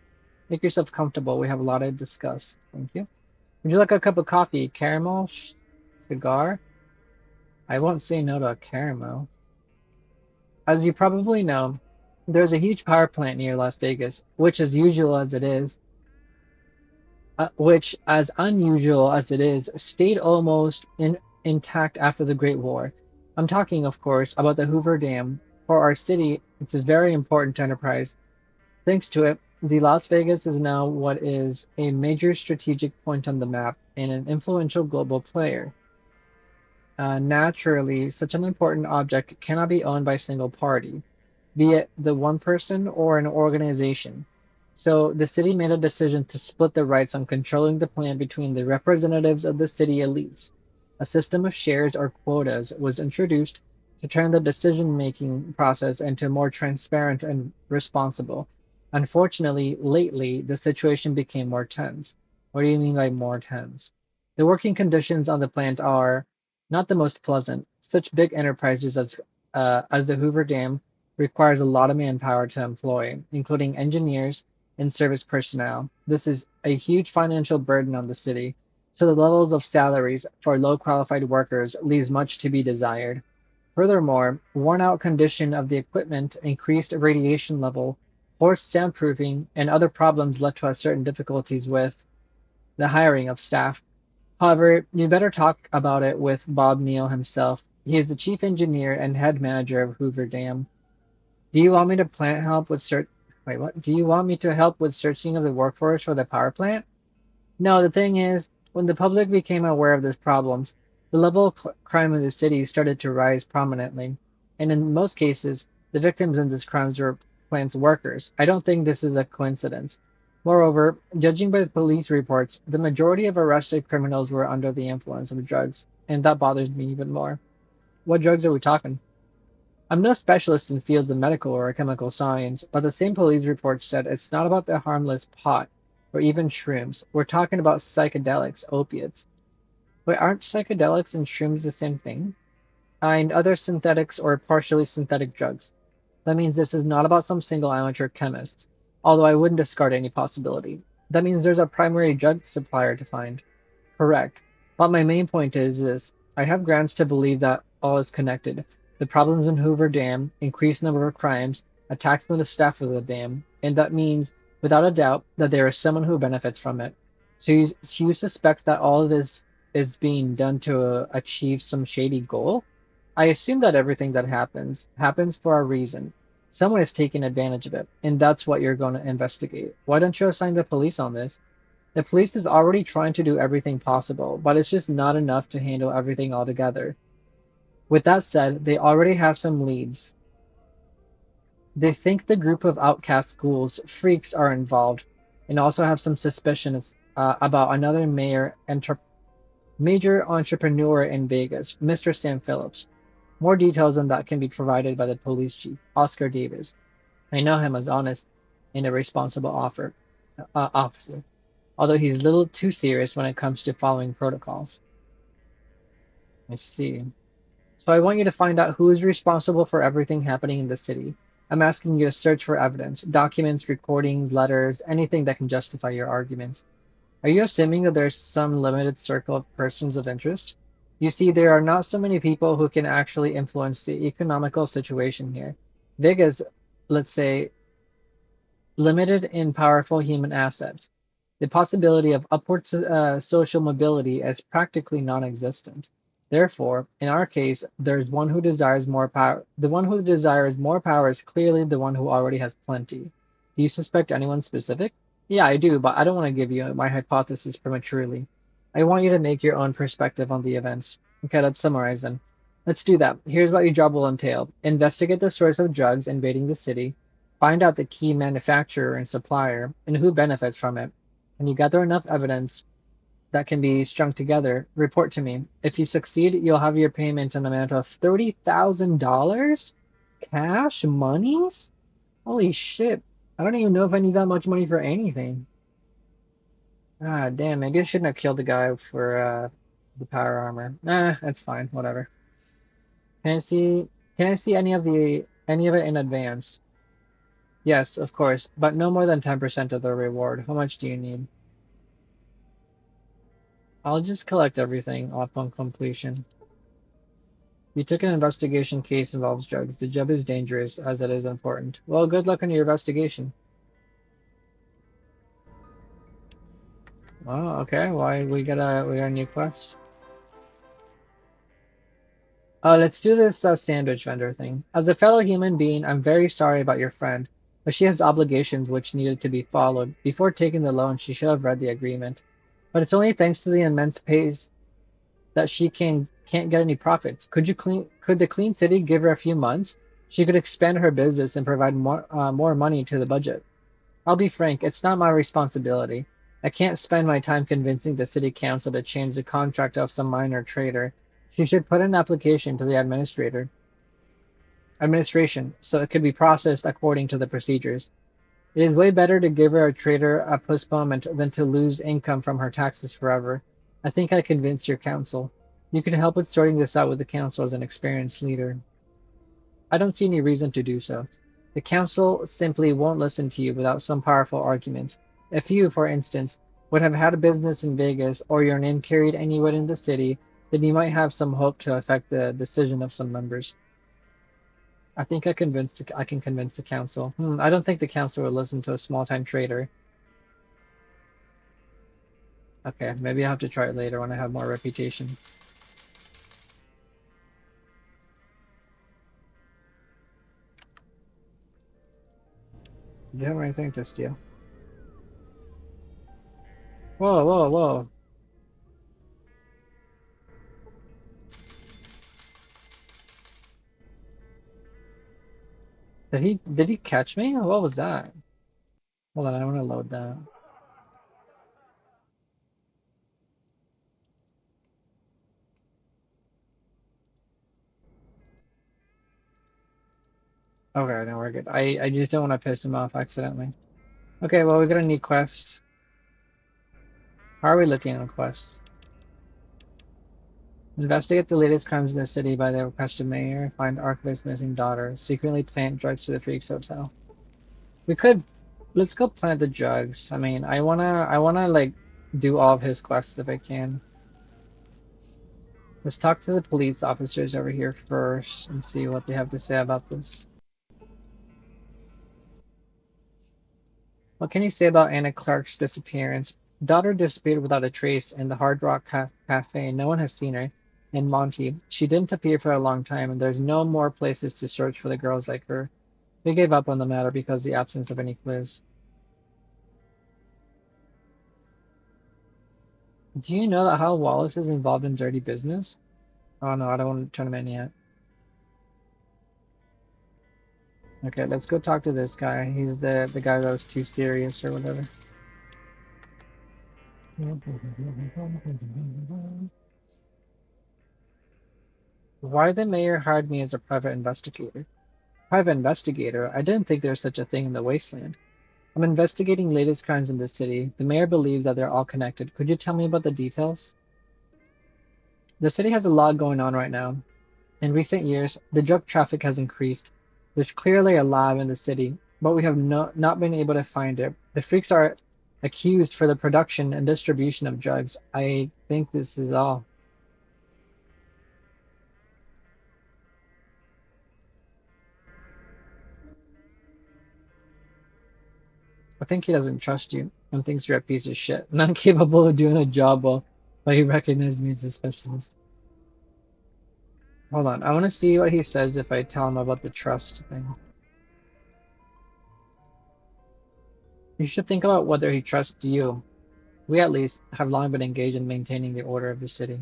Speaker 1: Make yourself comfortable. We have a lot to discuss. Thank you. Would you like a cup of coffee? Caramel? Cigar? I won't say no to a caramel. As you probably know, there's a huge power plant near Las Vegas, which, as usual as it is, which, as unusual as it is, stayed almost intact after the Great War. I'm talking, of course, about the Hoover Dam. For our city, it's a very important enterprise. Thanks to it, the Las Vegas is now what is a major strategic point on the map and an influential global player. Naturally, such an important object cannot be owned by a single party, be it the one person or an organization. So the city made a decision to split the rights on controlling the plant between the representatives of the city elites. A system of shares or quotas was introduced to turn the decision-making process into more transparent and responsible. Unfortunately, lately, the situation became more tense. What do you mean by more tense? The working conditions on the plant are not the most pleasant. Such big enterprises as the Hoover Dam requires a lot of manpower to employ, including engineers and service personnel. This is a huge financial burden on the city, so the levels of salaries for low qualified workers leaves much to be desired. Furthermore, worn out condition of the equipment, increased radiation level, poor soundproofing, and other problems led to a certain difficulties with the hiring of staff. However, you better talk about it with Bob Neal himself. He is the chief engineer and head manager of Hoover Dam. Do you want me to plant help with search? Wait, what? Do you want me to help with searching of the workforce for the power plant? No, the thing is, when the public became aware of these problems, the level of crime in the city started to rise prominently, and in most cases, the victims in these crimes were plant's workers. I don't think this is a coincidence. Moreover, judging by the police reports, the majority of arrested criminals were under the influence of drugs, and that bothers me even more. What drugs are we talking? I'm no specialist in fields of medical or chemical science, but the same police report said it's not about the harmless pot or even shrooms. We're talking about psychedelics, opiates. Wait, aren't psychedelics and shrooms the same thing? And other synthetics or partially synthetic drugs. That means this is not about some single amateur chemist, although I wouldn't discard any possibility. That means there's a primary drug supplier to find. Correct. But my main point is this. I have grounds to believe that all is connected. The problems in Hoover Dam, increased number of crimes, attacks on the staff of the dam, and that means, without a doubt, that there is someone who benefits from it. So you suspect that all of this is being done to achieve some shady goal? I assume that everything that happens for a reason. Someone is taking advantage of it, and that's what you're going to investigate. Why don't you assign the police on this? The police is already trying to do everything possible, but it's just not enough to handle everything altogether. With that said, they already have some leads. They think the group of outcast ghouls, freaks are involved, and also have some suspicions about another major entrepreneur in Vegas, Mr. Sam Phillips. More details on that can be provided by the police chief, Oscar Davis. I know him as honest and a responsible officer, although he's a little too serious when it comes to following protocols. I see. So I want you to find out who is responsible for everything happening in the city. I'm asking you to search for evidence, documents, recordings, letters, anything that can justify your arguments. Are you assuming that there's some limited circle of persons of interest? You see, there are not so many people who can actually influence the economical situation here. Vegas, let's say, limited in powerful human assets. The possibility of upward social mobility is practically non-existent. Therefore, in our case, there's one who desires more power. The one who desires more power is clearly the one who already has plenty. Do you suspect anyone specific? Yeah, I do, but I don't want to give you my hypothesis prematurely. I want you to make your own perspective on the events. Okay, let's summarize then. Let's do that. Here's what your job will entail. Investigate the source of drugs invading the city. Find out the key manufacturer and supplier, and who benefits from it. When you gather enough evidence that can be strung together, report to me. If you succeed, you'll have your payment an amount of $30,000? Cash? Monies? Holy shit. I don't even know if I need that much money for anything. Ah, damn, maybe I shouldn't have killed the guy for the power armor. Nah, that's fine, whatever. Can I see any of it in advance? Yes, of course, but no more than 10% of the reward. How much do you need? I'll just collect everything upon completion. You took an investigation case involves drugs. The job is dangerous as it is important. Well, good luck on your investigation. Oh, okay. Why we got a new quest? Let's do this sandwich vendor thing. As a fellow human being, I'm very sorry about your friend, but she has obligations which needed to be followed. Before taking the loan, she should have read the agreement. But it's only thanks to the immense pays that she can't get any profits. Could the clean city give her a few months? She could expand her business and provide more money to the budget. I'll be frank, it's not my responsibility. I can't spend my time convincing the city council to change the contract of some minor trader. She should put an application to the administration so it could be processed according to the procedures. It is way better to give her a trader a postponement than to lose income from her taxes forever. I think I convinced your council. You could help with sorting this out with the council as an experienced leader. I don't see any reason to do so. The council simply won't listen to you without some powerful arguments. If you, for instance, would have had a business in Vegas or your name carried anywhere in the city, then you might have some hope to affect the decision of some members. I think I can convince the council. I don't think the council will listen to a small-time trader. Okay, maybe I'll have to try it later when I have more reputation. Do you have anything to steal? Whoa, whoa, whoa. Did he catch me? What was that? Hold on, I want to load that. Okay, no, we're good. I just don't want to piss him off accidentally. Okay, well, we got a new quest. How are we looking on quests? Investigate the latest crimes in the city by the requested mayor. Find Archivist's missing daughter. Secretly plant drugs to the Freaks Hotel. We could, let's go plant the drugs. I mean, I wanna like do all of his quests if I can. Let's talk to the police officers over here first and see what they have to say about this. What can you say about Anna Clark's disappearance? Daughter disappeared without a trace in the Hard Rock Cafe. No one has seen her. And Monty, she didn't appear for a long time, and there's no more places to search for the girls like her. We gave up on the matter because of the absence of any clues. Do you know that Hal Wallace is involved in dirty business? Oh no, I don't want to turn him in yet. Okay, let's go talk to this guy. He's the guy that was too serious or whatever. Why the mayor hired me as a private investigator? Private investigator? I didn't think there was such a thing in the wasteland. I'm investigating latest crimes in the city. The mayor believes that they're all connected. Could you tell me about the details? The city has a lot going on right now. In recent years, the drug traffic has increased. There's clearly a lab in the city, but we have not been able to find it. The freaks are accused for the production and distribution of drugs. I think this is all. I think he doesn't trust you and thinks you're a piece of shit, not capable of doing a job well, but he recognizes me as a specialist. Hold on, I want to see what he says if I tell him about the trust thing. You should think about whether he trusts you. We at least have long been engaged in maintaining the order of the city.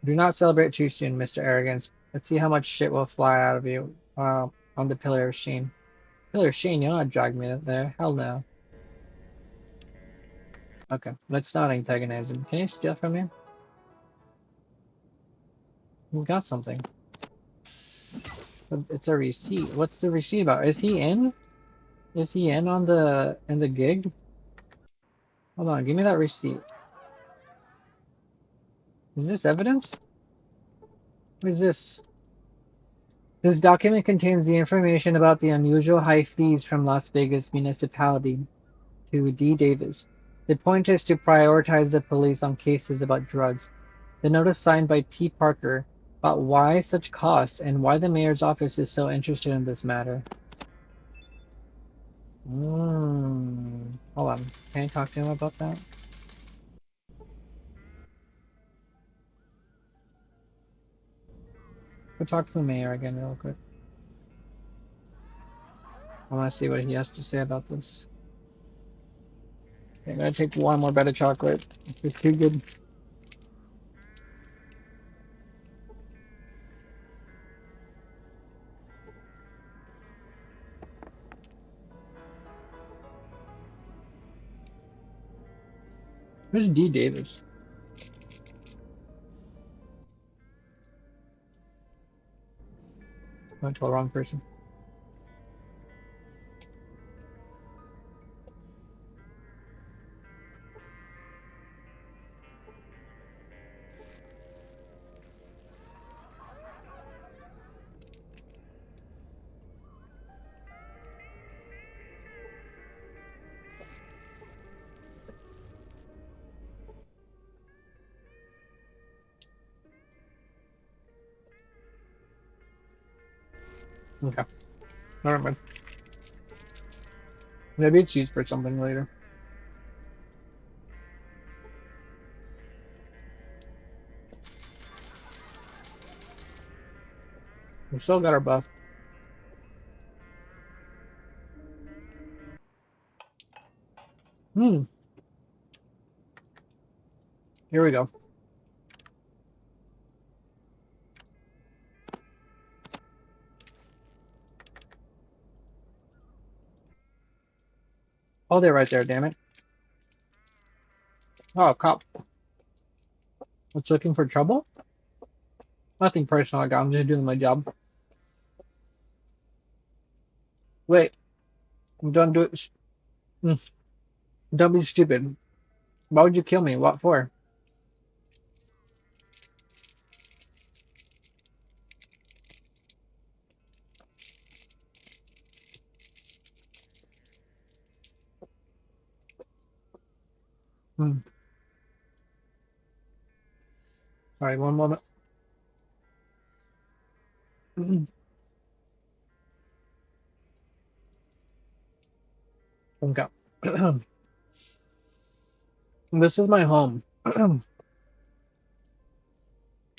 Speaker 1: Do not celebrate too soon, Mr. Arrogance. Let's see how much shit will fly out of you on the Pillar of Sheen. Pillar of Sheen, you'll not drag me there. Hell no. Okay, let's not antagonize him. Can he steal from you? He's got something. It's a receipt. What's the receipt about? Is he in? Is he in on the gig? Hold on, give me that receipt. Is this evidence? What is this? This document contains the information about the unusual high fees from Las Vegas municipality to D. Davis. The point is to prioritize the police on cases about drugs. The notice signed by T. Parker about why such costs and why the mayor's office is so interested in this matter. Hold on. Can I talk to him about that? Let's go talk to the mayor again real quick. I want to see what he has to say about this. Okay, I'm gonna take one more bite of chocolate. It's too good. Who's D. Davis? I went to the wrong person. Okay, never mind. Maybe it's used for something later. We still got our buff. Hmm. Here we go. Oh, they're right there, damn it. Oh, cop. What's looking for trouble? Nothing personal, I'm just doing my job. Wait, don't do it. Don't be stupid. Why would you kill me? What for? Hmm. Sorry, one moment. Okay. This is my home. And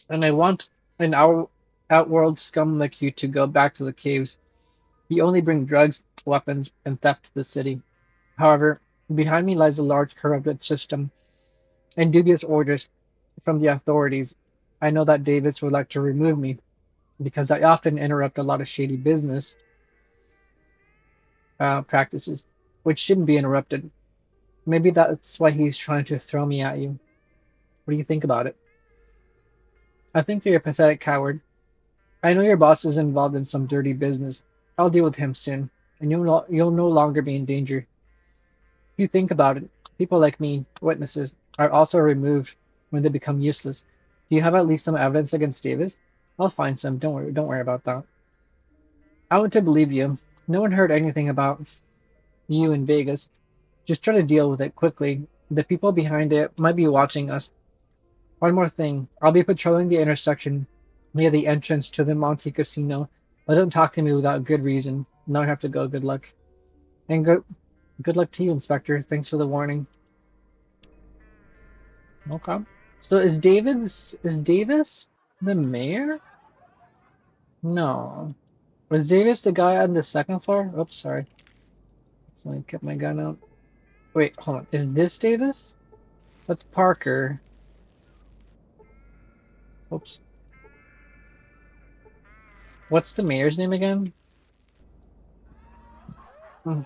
Speaker 1: I want an outworld scum like you to go back to the caves. You only bring drugs, weapons, and theft to the city. However, behind me lies a large corrupted system and dubious orders from the authorities. I know that Davis would like to remove me because I often interrupt a lot of shady business practices, which shouldn't be interrupted. Maybe that's why he's trying to throw me at you. What do you think about it? I think you're a pathetic coward. I know your boss is involved in some dirty business. I'll deal with him soon, and you'll no longer be in danger. If you think about it, people like me, witnesses, are also removed when they become useless. Do you have at least some evidence against Davis? I'll find some. Don't worry about that. I want to believe you. No one heard anything about you in Vegas. Just try to deal with it quickly. The people behind it might be watching us. One more thing. I'll be patrolling the intersection near the entrance to the Monte Casino, but don't talk to me without good reason. Now I have to go. Good luck. And good luck to you, Inspector. Thanks for the warning. Okay. So is Davis the mayor? No. Was Davis the guy on the second floor? Oops, sorry. So I kept my gun out. Wait, hold on. Is this Davis? That's Parker. Oops. What's the mayor's name again? Hmm.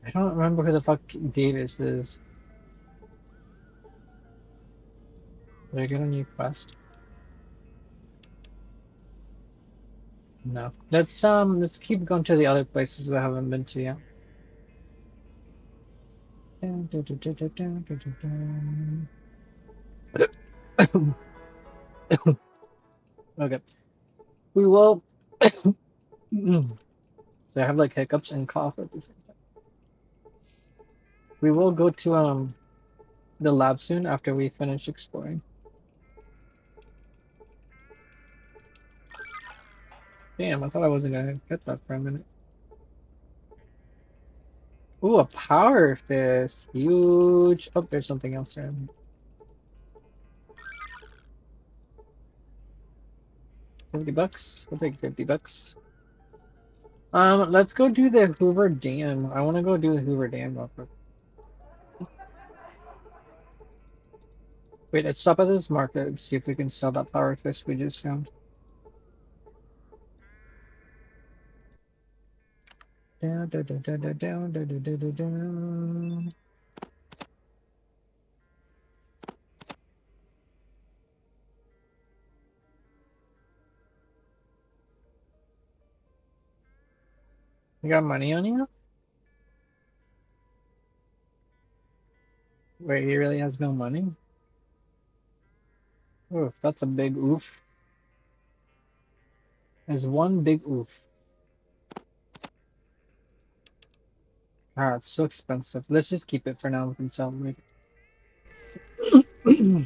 Speaker 1: I don't remember who the fuck Davis is. Did I get a new quest? No. Let's keep going to the other places we haven't been to yet. Dun, dun, dun, dun, dun, dun, dun, dun, dun. Okay. We will so I have like hiccups and cough at the same time. We will go to the lab soon after we finish exploring. Damn, I thought I wasn't gonna get that for a minute. Ooh, a power fist. Huge. Oh, there's something else there. 50 bucks. We'll take 50 bucks. Let's go do the Hoover Dam. I want to go do the Hoover Dam real quick. Wait, let's stop at this market and see if we can sell that power fist we just found. Down, down, down, down, down, down, down, down, down, down. You got money on you? Wait, he really has no money? Oof, that's a big oof. There's one big oof. Ah, it's so expensive. Let's just keep it for now. We can sell it later.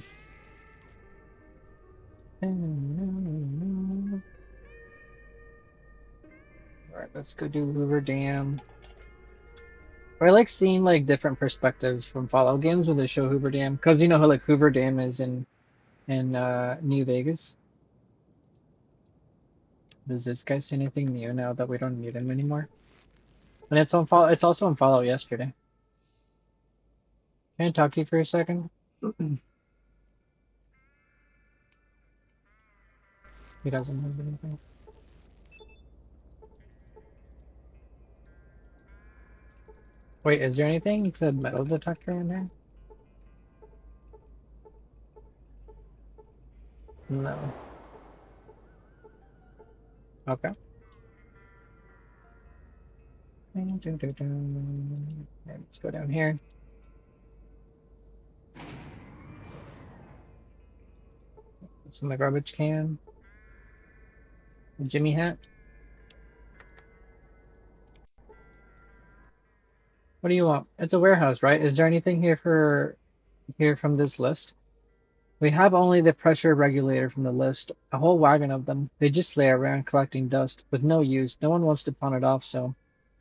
Speaker 1: Alright, let's go do Hoover Dam. I like seeing like different perspectives from Fallout games when they show Hoover Dam, because you know how like Hoover Dam is in New Vegas. Does this guy say anything new now that we don't need him anymore? And it's on Fallout. It's also on Fallout yesterday. Can I talk to you for a second? He doesn't have anything. Wait, is there anything? You said metal detector in there? No. Okay. Let's go down here. What's in the garbage can? A Jimmy hat? What do you want? It's a warehouse, right? Is there anything here from this list? We have only the pressure regulator from the list, a whole wagon of them. They just lay around collecting dust, with no use. No one wants to pawn it off, so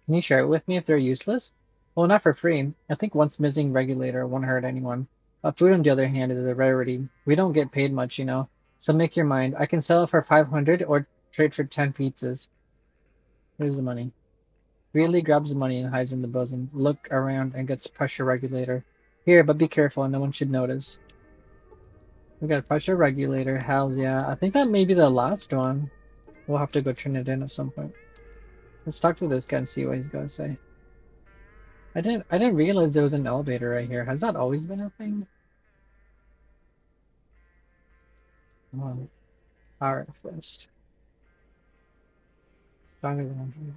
Speaker 1: can you share it with me if they're useless? Well, not for free. I think once missing regulator won't hurt anyone. Food, on the other hand, is a rarity. We don't get paid much, you know. So make your mind. I can sell it for 500 or trade for 10 pizzas. Here's the money. Greedily grabs the money and hides in the bosom. Look around and gets pressure regulator. Here, but be careful, no one should notice. We got a pressure regulator. Hells yeah. I think that may be the last one. We'll have to go turn it in at some point. Let's talk to this guy and see what he's gonna say. I didn't realize there was an elevator right here. Has that always been a thing? Power first. Stronger than 100.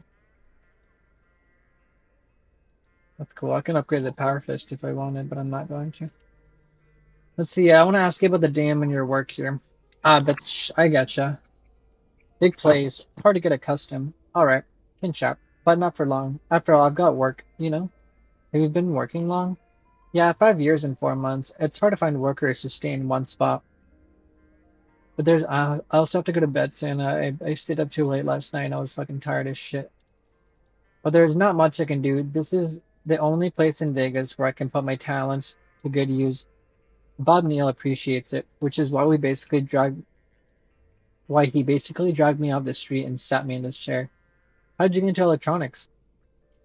Speaker 1: That's cool. I can upgrade the power fist if I wanted, but I'm not going to. Let's see. I want to ask you about the dam and your work here. Ah, but I gotcha. Big plays. Hard to get accustomed. All right, can chat, but not for long. After all, I've got work. You know. Have you been working long? Yeah, 5 years and 4 months. It's hard to find workers who stay in one spot. But there's. I also have to go to bed soon. I stayed up too late last night. And I was fucking tired as shit. But there's not much I can do. This is the only place in Vegas where I can put my talents to good use. Bob Neal appreciates it, which is why he basically dragged me off the street and sat me in this chair. How'd you get into electronics?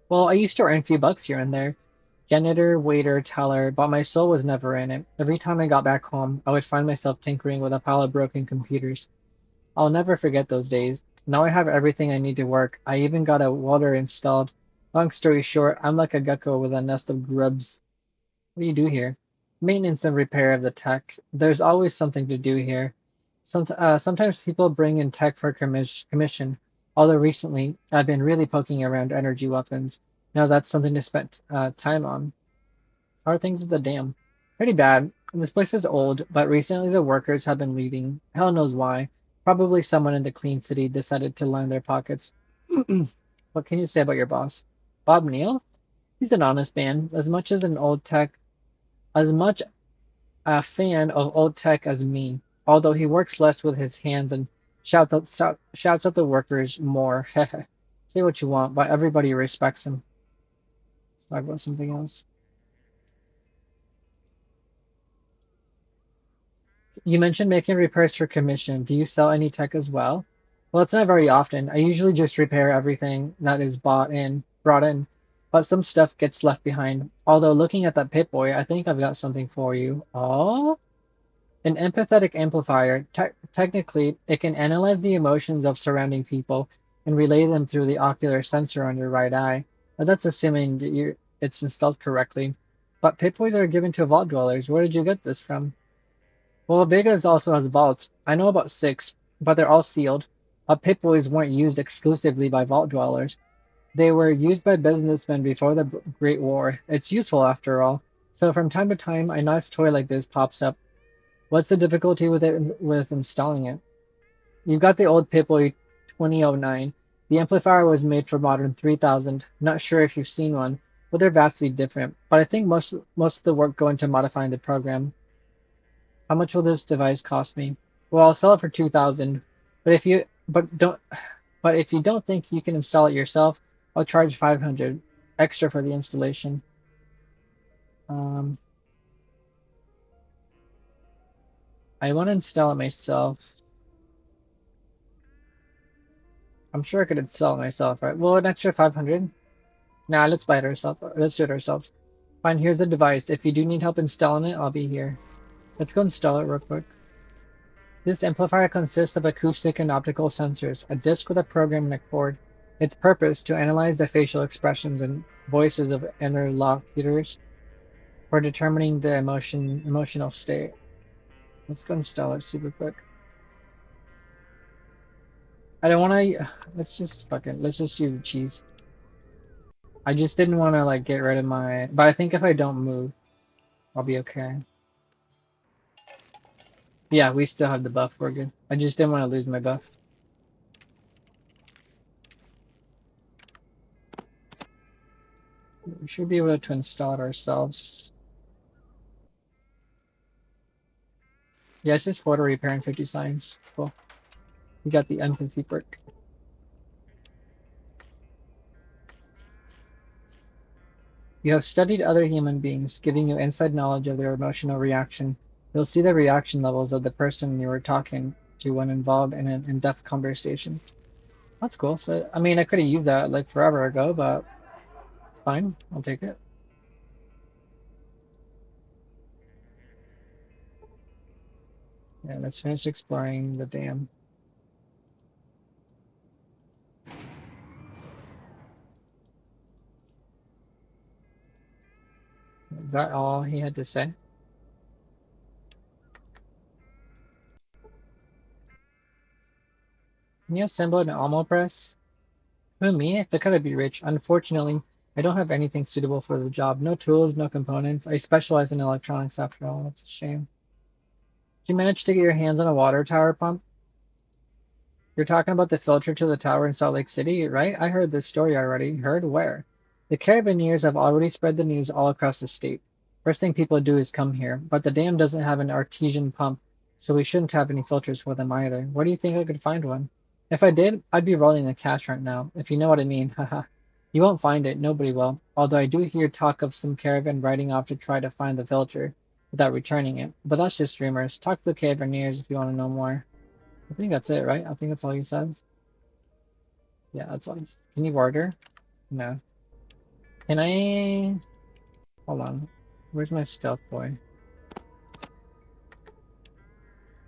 Speaker 1: Well, I used to earn a few bucks here and there. Janitor, waiter, teller, but my soul was never in it. Every time I got back home, I would find myself tinkering with a pile of broken computers. I'll never forget those days. Now I have everything I need to work. I even got a welder installed. Long story short, I'm like a gecko with a nest of grubs. What do you do here? Maintenance and repair of the tech. There's always something to do here. Sometimes people bring in tech for commission. Although recently, I've been really poking around energy weapons. Now that's something to spend time on. How are things at the dam? Pretty bad. This place is old, but recently the workers have been leaving. Hell knows why. Probably someone in the Clean City decided to line their pockets. What can you say about your boss? Bob Neal? He's an honest man, as much a fan of old tech as me. Although he works less with his hands and shouts at the workers more. Say what you want, but everybody respects him. Let's talk about something else. You mentioned making repairs for commission. Do you sell any tech as well? Well, it's not very often. I usually just repair everything that is brought in, but some stuff gets left behind. Although looking at that Pip-Boy, I think I've got something for you. Oh, an empathetic amplifier. Technically, it can analyze the emotions of surrounding people and relay them through the ocular sensor on your right eye. Now, that's assuming that it's installed correctly. But Pip-Boys are given to vault dwellers. Where did you get this from? Well, Vegas also has vaults. I know about 6, but they're all sealed. Pip-Boys weren't used exclusively by vault dwellers. They were used by businessmen before the Great War. It's useful after all. So from time to time, a nice toy like this pops up. What's the difficulty with installing it? You've got the old Pip-Boy 2009. The amplifier was made for modern 3000. Not sure if you've seen one, but they're vastly different. But I think most of the work go into modifying the program. How much will this device cost me? Well, I'll sell it for 2000. But if you don't think you can install it yourself, I'll charge 500 extra for the installation. Um, I want to install it myself. I'm sure I could install it myself, right? Well, an extra 500. Nah, let's buy it ourselves. Let's do it ourselves. Fine, here's the device. If you do need help installing it, I'll be here. Let's go install it real quick. This amplifier consists of acoustic and optical sensors, a disc with a program and a cord. Its purpose to analyze the facial expressions and voices of interlocutors for determining the emotional state. Let's go install it super quick. I don't want to. Let's just use the cheese. I just didn't want to like get rid of my. But I think if I don't move, I'll be okay. Yeah, we still have the buff. We're good. I just didn't want to lose my buff. We should be able to install it ourselves. Yeah, it's just photo repair and 50 signs. Cool. We got the empathy perk. You have studied other human beings, giving you inside knowledge of their emotional reaction. You'll see the reaction levels of the person you were talking to when involved in an in-depth conversation. That's cool. So, I mean, I could have used that like forever ago, but it's fine. I'll take it. Yeah, let's finish exploring the dam. Is that all he had to say? Can you assemble an Almo press? Who, me? If I could, I'd be rich. Unfortunately, I don't have anything suitable for the job. No tools, no components. I specialize in electronics after all. That's a shame. Did you manage to get your hands on a water tower pump? You're talking about the filter to the tower in Salt Lake City, right? I heard this story already. Heard where? The Carabineers have already spread the news all across the state. First thing people do is come here, but the dam doesn't have an artesian pump, so we shouldn't have any filters for them either. Where do you think I could find one? If I did, I'd be rolling the cash right now, if you know what I mean, haha. You won't find it, nobody will. Although I do hear talk of some caravan riding off to try to find the filter without returning it. But that's just rumors. Talk to the Carabineers if you want to know more. I think that's it, right? I think that's all he says. Yeah, that's all. Can you order? No. Can I? Hold on. Where's my stealth boy?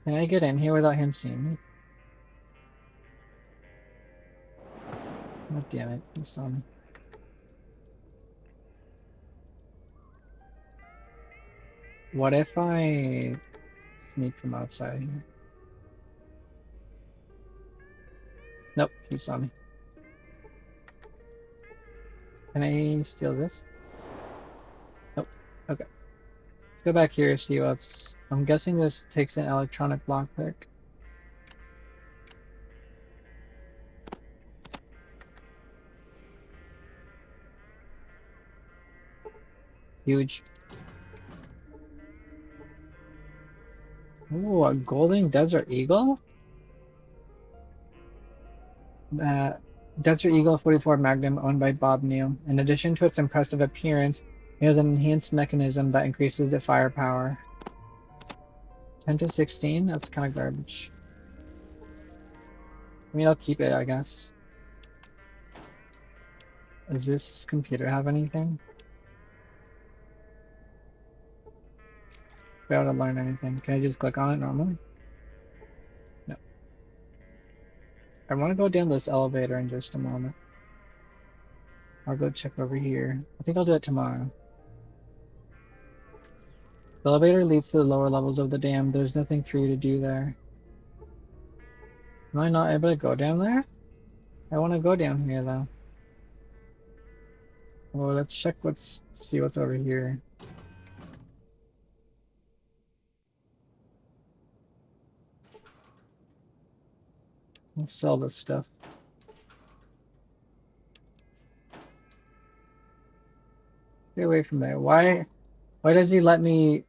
Speaker 1: Can I get in here without him seeing me? God damn it. He saw me. What if I sneak from outside here? Nope, he saw me. Can I steal this? Nope. Okay. Let's go back here, see what's... I'm guessing this takes an electronic lockpick. Huge. Ooh, a golden desert eagle? Uh, Desert Eagle 44 Magnum owned by Bob Neal. In addition to its impressive appearance, it has an enhanced mechanism that increases the firepower. 10 to 16? That's kind of garbage. I mean, I'll keep it, I guess. Does this computer have anything? Fail to learn anything. Can I just click on it normally? No. I want to go down this elevator in just a moment. I'll go check over here. I think I'll do it tomorrow. The elevator leads to the lower levels of the dam. There's nothing for you to do there. Am I not able to go down there? I want to go down here though. Well, let's check see what's over here. Let's sell this stuff. Stay away from there. Why does he let me...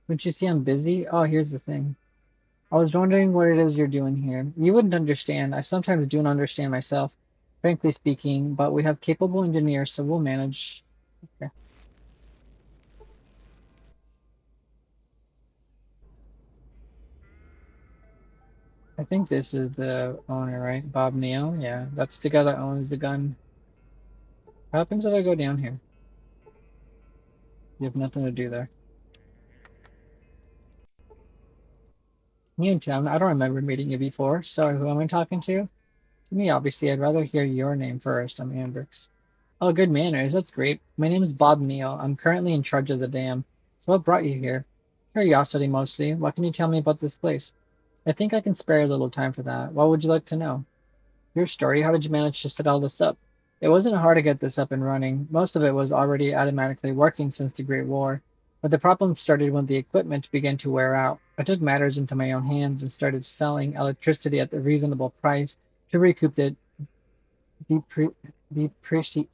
Speaker 1: Wouldn't you see I'm busy? Oh, here's the thing. I was wondering what it is you're doing here. You wouldn't understand. I sometimes don't understand myself, frankly speaking, but we have capable engineers, so we'll manage. Okay. I think this is the owner, right? Bob Neal? Yeah, that's the guy that owns the gun. What happens if I go down here? You have nothing to do there. You Tim, I don't remember meeting you before. Sorry, who am I talking to? To me, obviously, I'd rather hear your name first. I'm Ambrix. Oh, good manners. That's great. My name is Bob Neal. I'm currently in charge of the dam. So what brought you here? Curiosity mostly. What can you tell me about this place? I think I can spare a little time for that. What would you like to know? Your story? How did you manage to set all this up? It wasn't hard to get this up and running. Most of it was already automatically working since the Great War. But the problem started when the equipment began to wear out. I took matters into my own hands and started selling electricity at a reasonable price to recoup the depre- depreci-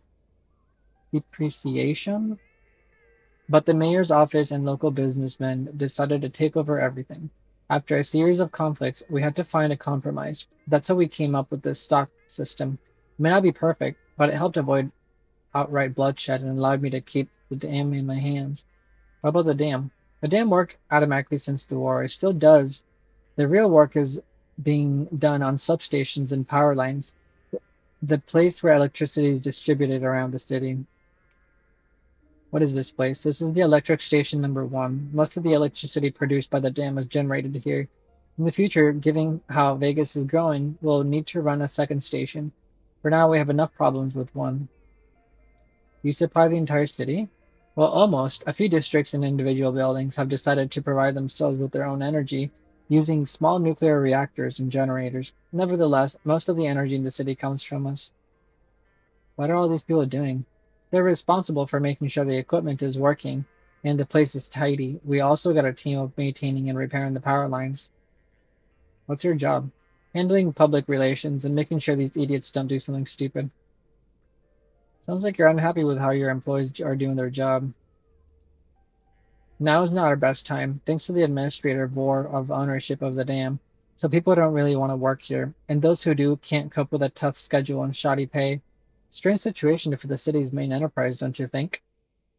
Speaker 1: depreciation. But the mayor's office and local businessmen decided to take over everything. After a series of conflicts, we had to find a compromise. That's how we came up with this stock system. It may not be perfect, but it helped avoid outright bloodshed and allowed me to keep the dam in my hands. What about the dam? The dam worked automatically since the war. It still does. The real work is being done on substations and power lines, the place where electricity is distributed around the city. What is this place? This is the electric station number 1. Most of the electricity produced by the dam is generated here. In the future, given how Vegas is growing, we'll need to run a second station. For now, we have enough problems with one. You supply the entire city? Well, almost. A few districts and individual buildings have decided to provide themselves with their own energy using small nuclear reactors and generators. Nevertheless, most of the energy in the city comes from us. What are all these people doing? They're responsible for making sure the equipment is working and the place is tidy. We also got a team of maintaining and repairing the power lines. What's your job? Handling public relations and making sure these idiots don't do something stupid. Sounds like you're unhappy with how your employees are doing their job. Now is not our best time, thanks to the administrator board of ownership of the dam. So people don't really want to work here, and those who do can't cope with a tough schedule and shoddy pay. Strange situation for the city's main enterprise, don't you think?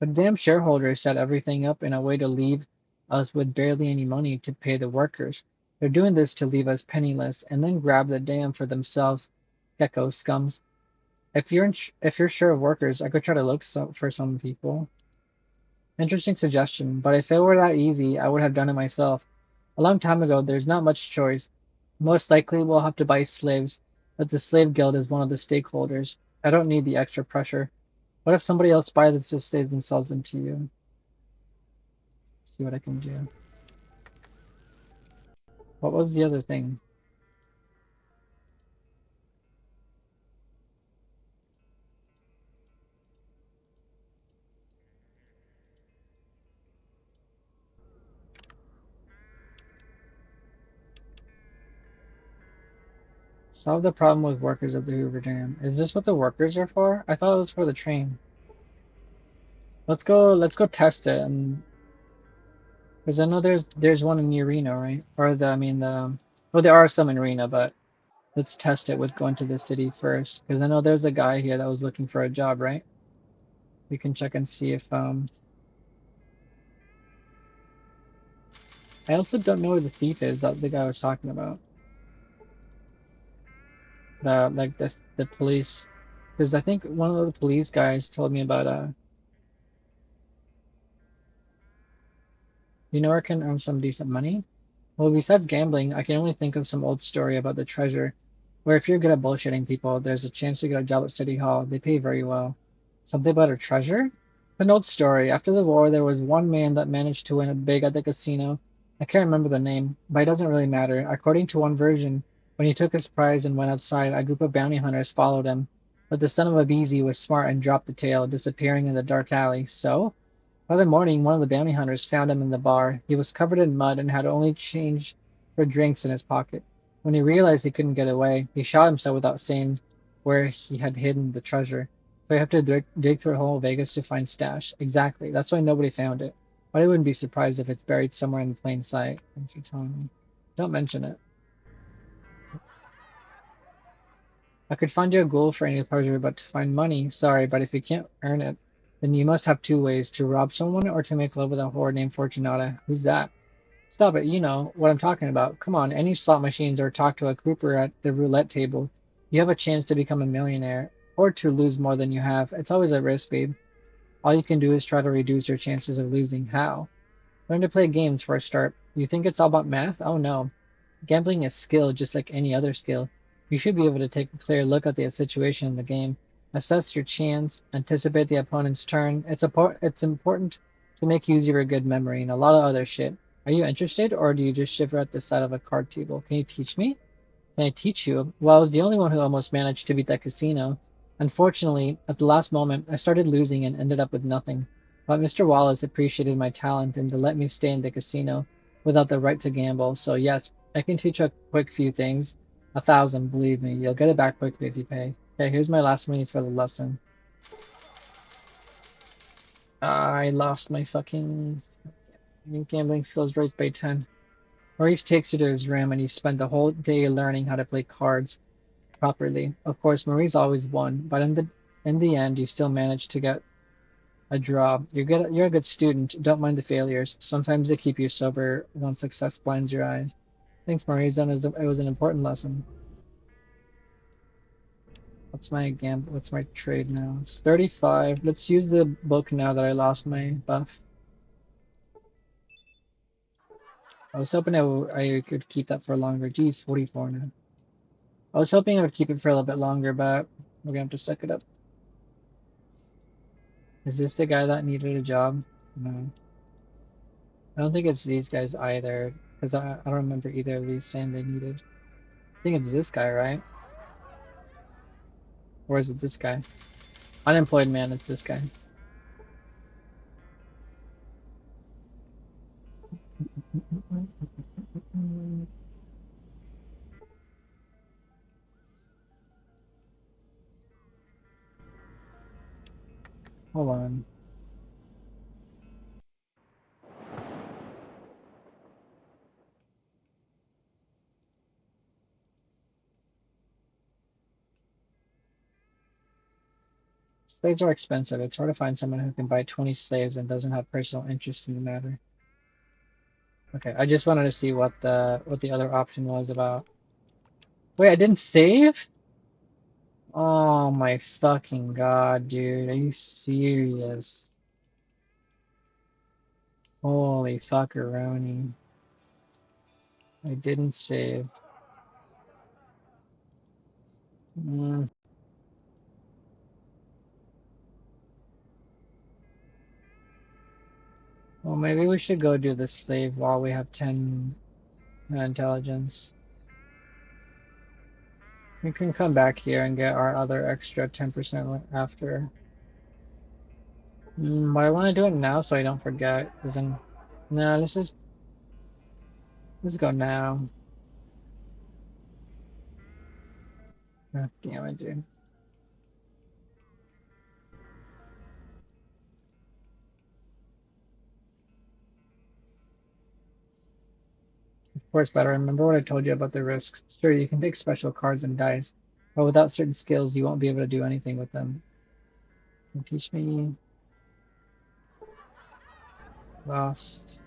Speaker 1: But damn shareholders set everything up in a way to leave us with barely any money to pay the workers. They're doing this to leave us penniless and then grab the dam for themselves. Gecko scums. If you're sure of workers, I could try to look for some people. Interesting suggestion, but if it were that easy, I would have done it myself. A long time ago, there's not much choice. Most likely, we'll have to buy slaves, but the slave guild is one of the stakeholders. I don't need the extra pressure. What if somebody else buys this to save themselves into you? See what I can do. What was the other thing? Solve the problem with workers at the Hoover Dam. Is this what the workers are for? I thought it was for the train. Let's go test it, and because I know there's one in Reno, right? Or the I mean the well there are some in Reno, but let's test it with going to the city first. Because I know there's a guy here that was looking for a job, right? We can check and see if I also don't know who the thief is that the guy was talking about. The police, because I think one of the police guys told me about you know where I can earn some decent money? Well, besides gambling, I can only think of some old story about the treasure, where if you're good at bullshitting people, there's a chance to get a job at City Hall. They pay very well. Something about a treasure? It's an old story. After the war, there was one man that managed to win a big at the casino. I can't remember the name, but it doesn't really matter. According to one version, when he took his prize and went outside, a group of bounty hunters followed him. But the son of a beezy was smart and dropped the tail, disappearing in the dark alley. So? By the morning, one of the bounty hunters found him in the bar. He was covered in mud and had only change for drinks in his pocket. When he realized he couldn't get away, he shot himself without saying where he had hidden the treasure. So you have to dig through whole Vegas to find stash. Exactly. That's why nobody found it. But I wouldn't be surprised if it's buried somewhere in plain sight. Thanks for telling me. Don't mention it. I could find you a goal for any pleasure, but to find money, sorry, but if you can't earn it, then you must have two ways, to rob someone or to make love with a whore named Fortunata. Who's that? Stop it, you know what I'm talking about. Come on, any slot machines or talk to a Cooper at the roulette table. You have a chance to become a millionaire, or to lose more than you have. It's always a risk, babe. All you can do is try to reduce your chances of losing. How? Learn to play games for a start. You think it's all about math? Oh no. Gambling is skill just like any other skill. You should be able to take a clear look at the situation in the game, assess your chance, anticipate the opponent's turn. It's important to make use of your good memory and a lot of other shit. Are you interested, or do you just shiver at the sight of a card table? Can you teach me? Can I teach you? Well, I was the only one who almost managed to beat that casino. Unfortunately, at the last moment, I started losing and ended up with nothing. But Mr. Wallace appreciated my talent and let me stay in the casino without the right to gamble. So yes, I can teach you a quick few things. 1,000, believe me. You'll get it back quickly if you pay. Okay, here's my last money for the lesson. I lost my fucking gambling skills raised by 10. Maurice takes you to his room and you spend the whole day learning how to play cards properly. Of course, Marie's always won, but in the end, you still manage to get a draw. You're a good student. Don't mind the failures. Sometimes they keep you sober once success blinds your eyes. Thanks, Marie. It was an important lesson. What's my trade now? It's 35. Let's use the book now that I lost my buff. I was hoping I could keep that for longer. Geez, 44 now. I was hoping I would keep it for a little bit longer, but we're gonna have to suck it up. Is this the guy that needed a job? No. I don't think it's these guys either, because I don't remember either of these saying they needed. I think it's this guy, right? Or is it this guy? Unemployed man, it's this guy. Hold on. Slaves are expensive. It's hard to find someone who can buy 20 slaves and doesn't have personal interest in the matter. Okay, I just wanted to see what the other option was about. Wait, I didn't save? Oh my fucking god, dude. Are you serious? Holy fuckeroni. I didn't save. Mm. Well, maybe we should go do the slave while we have 10 intelligence. We can come back here and get our other extra 10% after. But I want to do it now so I don't forget. Cause then, no, let's go now. God damn it, dude. Of course, but I remember what I told you about the risks. Sure, you can take special cards and dice, but without certain skills, you won't be able to do anything with them. Can you teach me? Lost.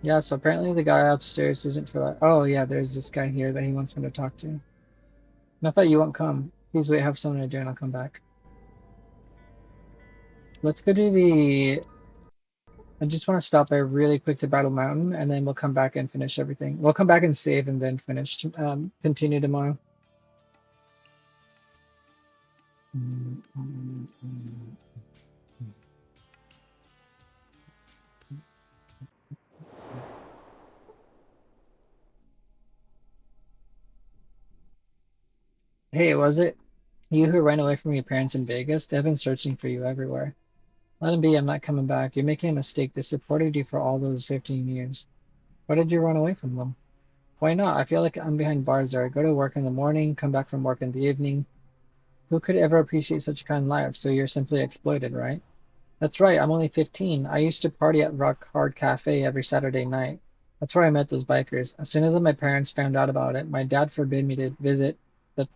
Speaker 1: Yeah, so apparently the guy upstairs isn't for that. Oh, yeah, there's this guy here that he wants me to talk to. And I thought you won't come. Please wait, have something to do, and I'll come back. Let's go do the. I just want to stop by really quick to Battle Mountain, and then we'll come back and finish everything. We'll come back and save, and then finish. Continue tomorrow. Mm, mm, mm. Hey, was it you who ran away from your parents in Vegas? They've been searching for you everywhere. Let him be, I'm not coming back. You're making a mistake. They supported you for all those 15 years. Why did you run away from them? Why not? I feel like I'm behind bars there. I go to work in the morning, come back from work in the evening. Who could ever appreciate such a kind life? So you're simply exploited, right? That's right, I'm only 15. I used to party at Rock Hard Cafe every Saturday night. That's where I met those bikers. As soon as my parents found out about it, my dad forbade me to visit these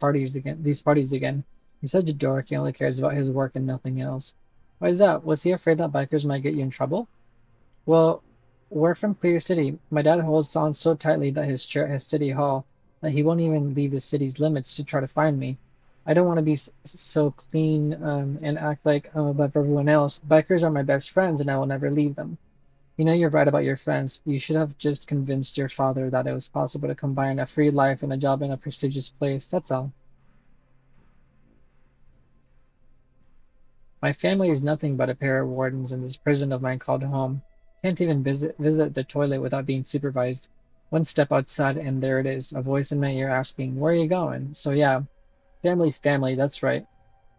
Speaker 1: parties again. He's such a dork, he only cares about his work and nothing else. Why is that? Was he afraid that bikers might get you in trouble? Well, we're from Clear City. My dad holds on so tightly that his chair has City Hall that he won't even leave the city's limits to try to find me. I don't want to be so clean and act like I'm above everyone else. Bikers are my best friends, and I will never leave them. You know you're right about your friends. You should have just convinced your father that it was possible to combine a free life and a job in a prestigious place. That's all. My family is nothing but a pair of wardens in this prison of mine called home. Can't even visit the toilet without being supervised. One step outside and there it is, a voice in my ear asking, "Where are you going?" So yeah, family's family, that's right.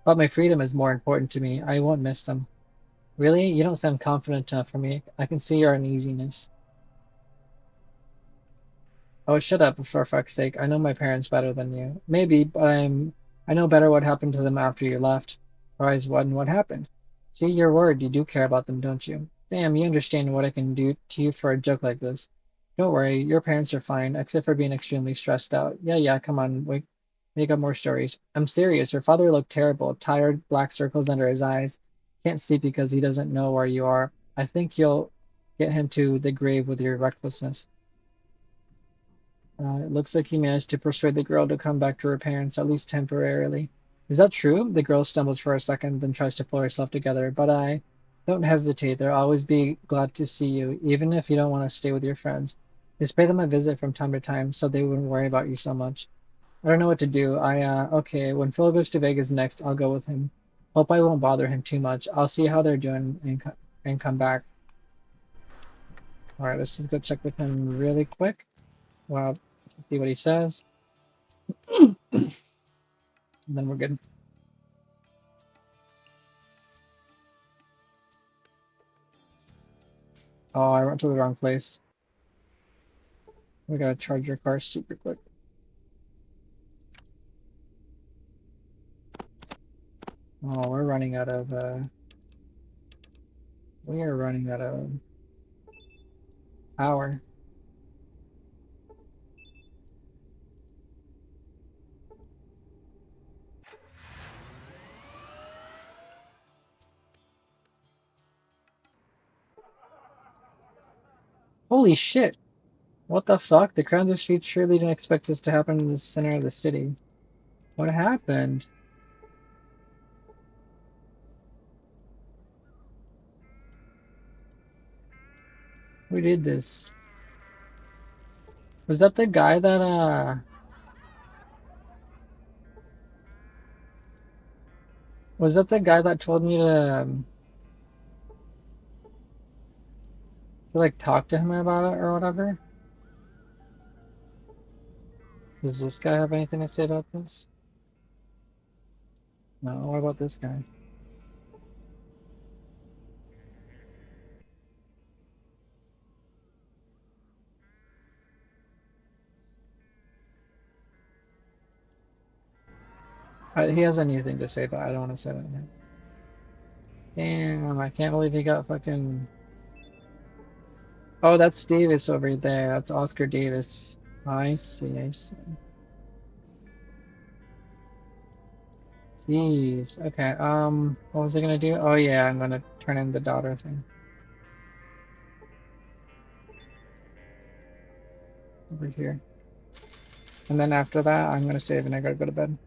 Speaker 1: But my freedom is more important to me. I won't miss them. Really? You don't sound confident enough for me. I can see your uneasiness. Oh, shut up, for fuck's sake. I know my parents better than you. Maybe, but I know better what happened to them after you left. Rise, what happened? See, you're worried. You do care about them, don't you? Damn, you understand what I can do to you for a joke like this. Don't worry, your parents are fine, except for being extremely stressed out. Yeah, come on, wait, make up more stories. I'm serious. Your father looked terrible, tired, black circles under his eyes. Can't sleep because he doesn't know where you are. I think you'll get him to the grave with your recklessness. It looks like he managed to persuade the girl to come back to her parents, at least temporarily. Is that true? The girl stumbles for a second, then tries to pull herself together. But I don't hesitate. They'll always be glad to see you, even if you don't want to stay with your friends. Just pay them a visit from time to time so they wouldn't worry about you so much. I don't know what to do. Okay, when Phil goes to Vegas next, I'll go with him. Hope I won't bother him too much. I'll see how they're doing and come back. All right, let's just go check with him really quick. Well, to see what he says. And then we're good. Oh, I went to the wrong place. We gotta charge your car super quick. Oh, we are running out of power. Holy shit! What the fuck? The crowd in the streets surely didn't expect this to happen in the center of the city. What happened? Who did this? Was that the guy that was that the guy that told me to like talk to him about it or whatever? Does this guy have anything to say about this? No, what about this guy? He has anything to say, but I don't want to say that now. Damn, I can't believe he got fucking. Oh, that's Davis over there. That's Oscar Davis. I see, I see. Jeez. Okay. What was I gonna do? Oh yeah, I'm gonna turn in the daughter thing over here. And then after that, I'm gonna save and I gotta go to bed.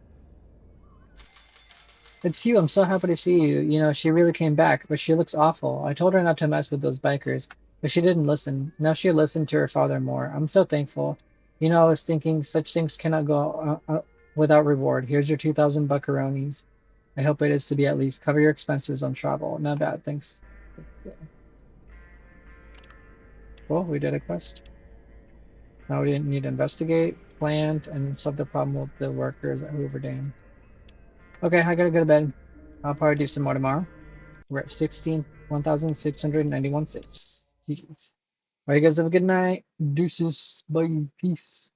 Speaker 1: It's you. I'm so happy to see you. You know, she really came back, but she looks awful. I told her not to mess with those bikers, but she didn't listen. Now she listened to her father more. I'm so thankful. You know, I was thinking such things cannot go without reward. Here's your 2,000 buckaroonies. I hope it is to be at least cover your expenses on travel. Not bad, thanks. Well, we did a quest. Now we didn't need to investigate, plant, and solve the problem with the workers at Hoover Dam. Okay, I gotta go to bed. I'll probably do some more tomorrow. We're at 1,691 saves. GG's. All right, you guys have a good night. Deuces. Bye. Peace.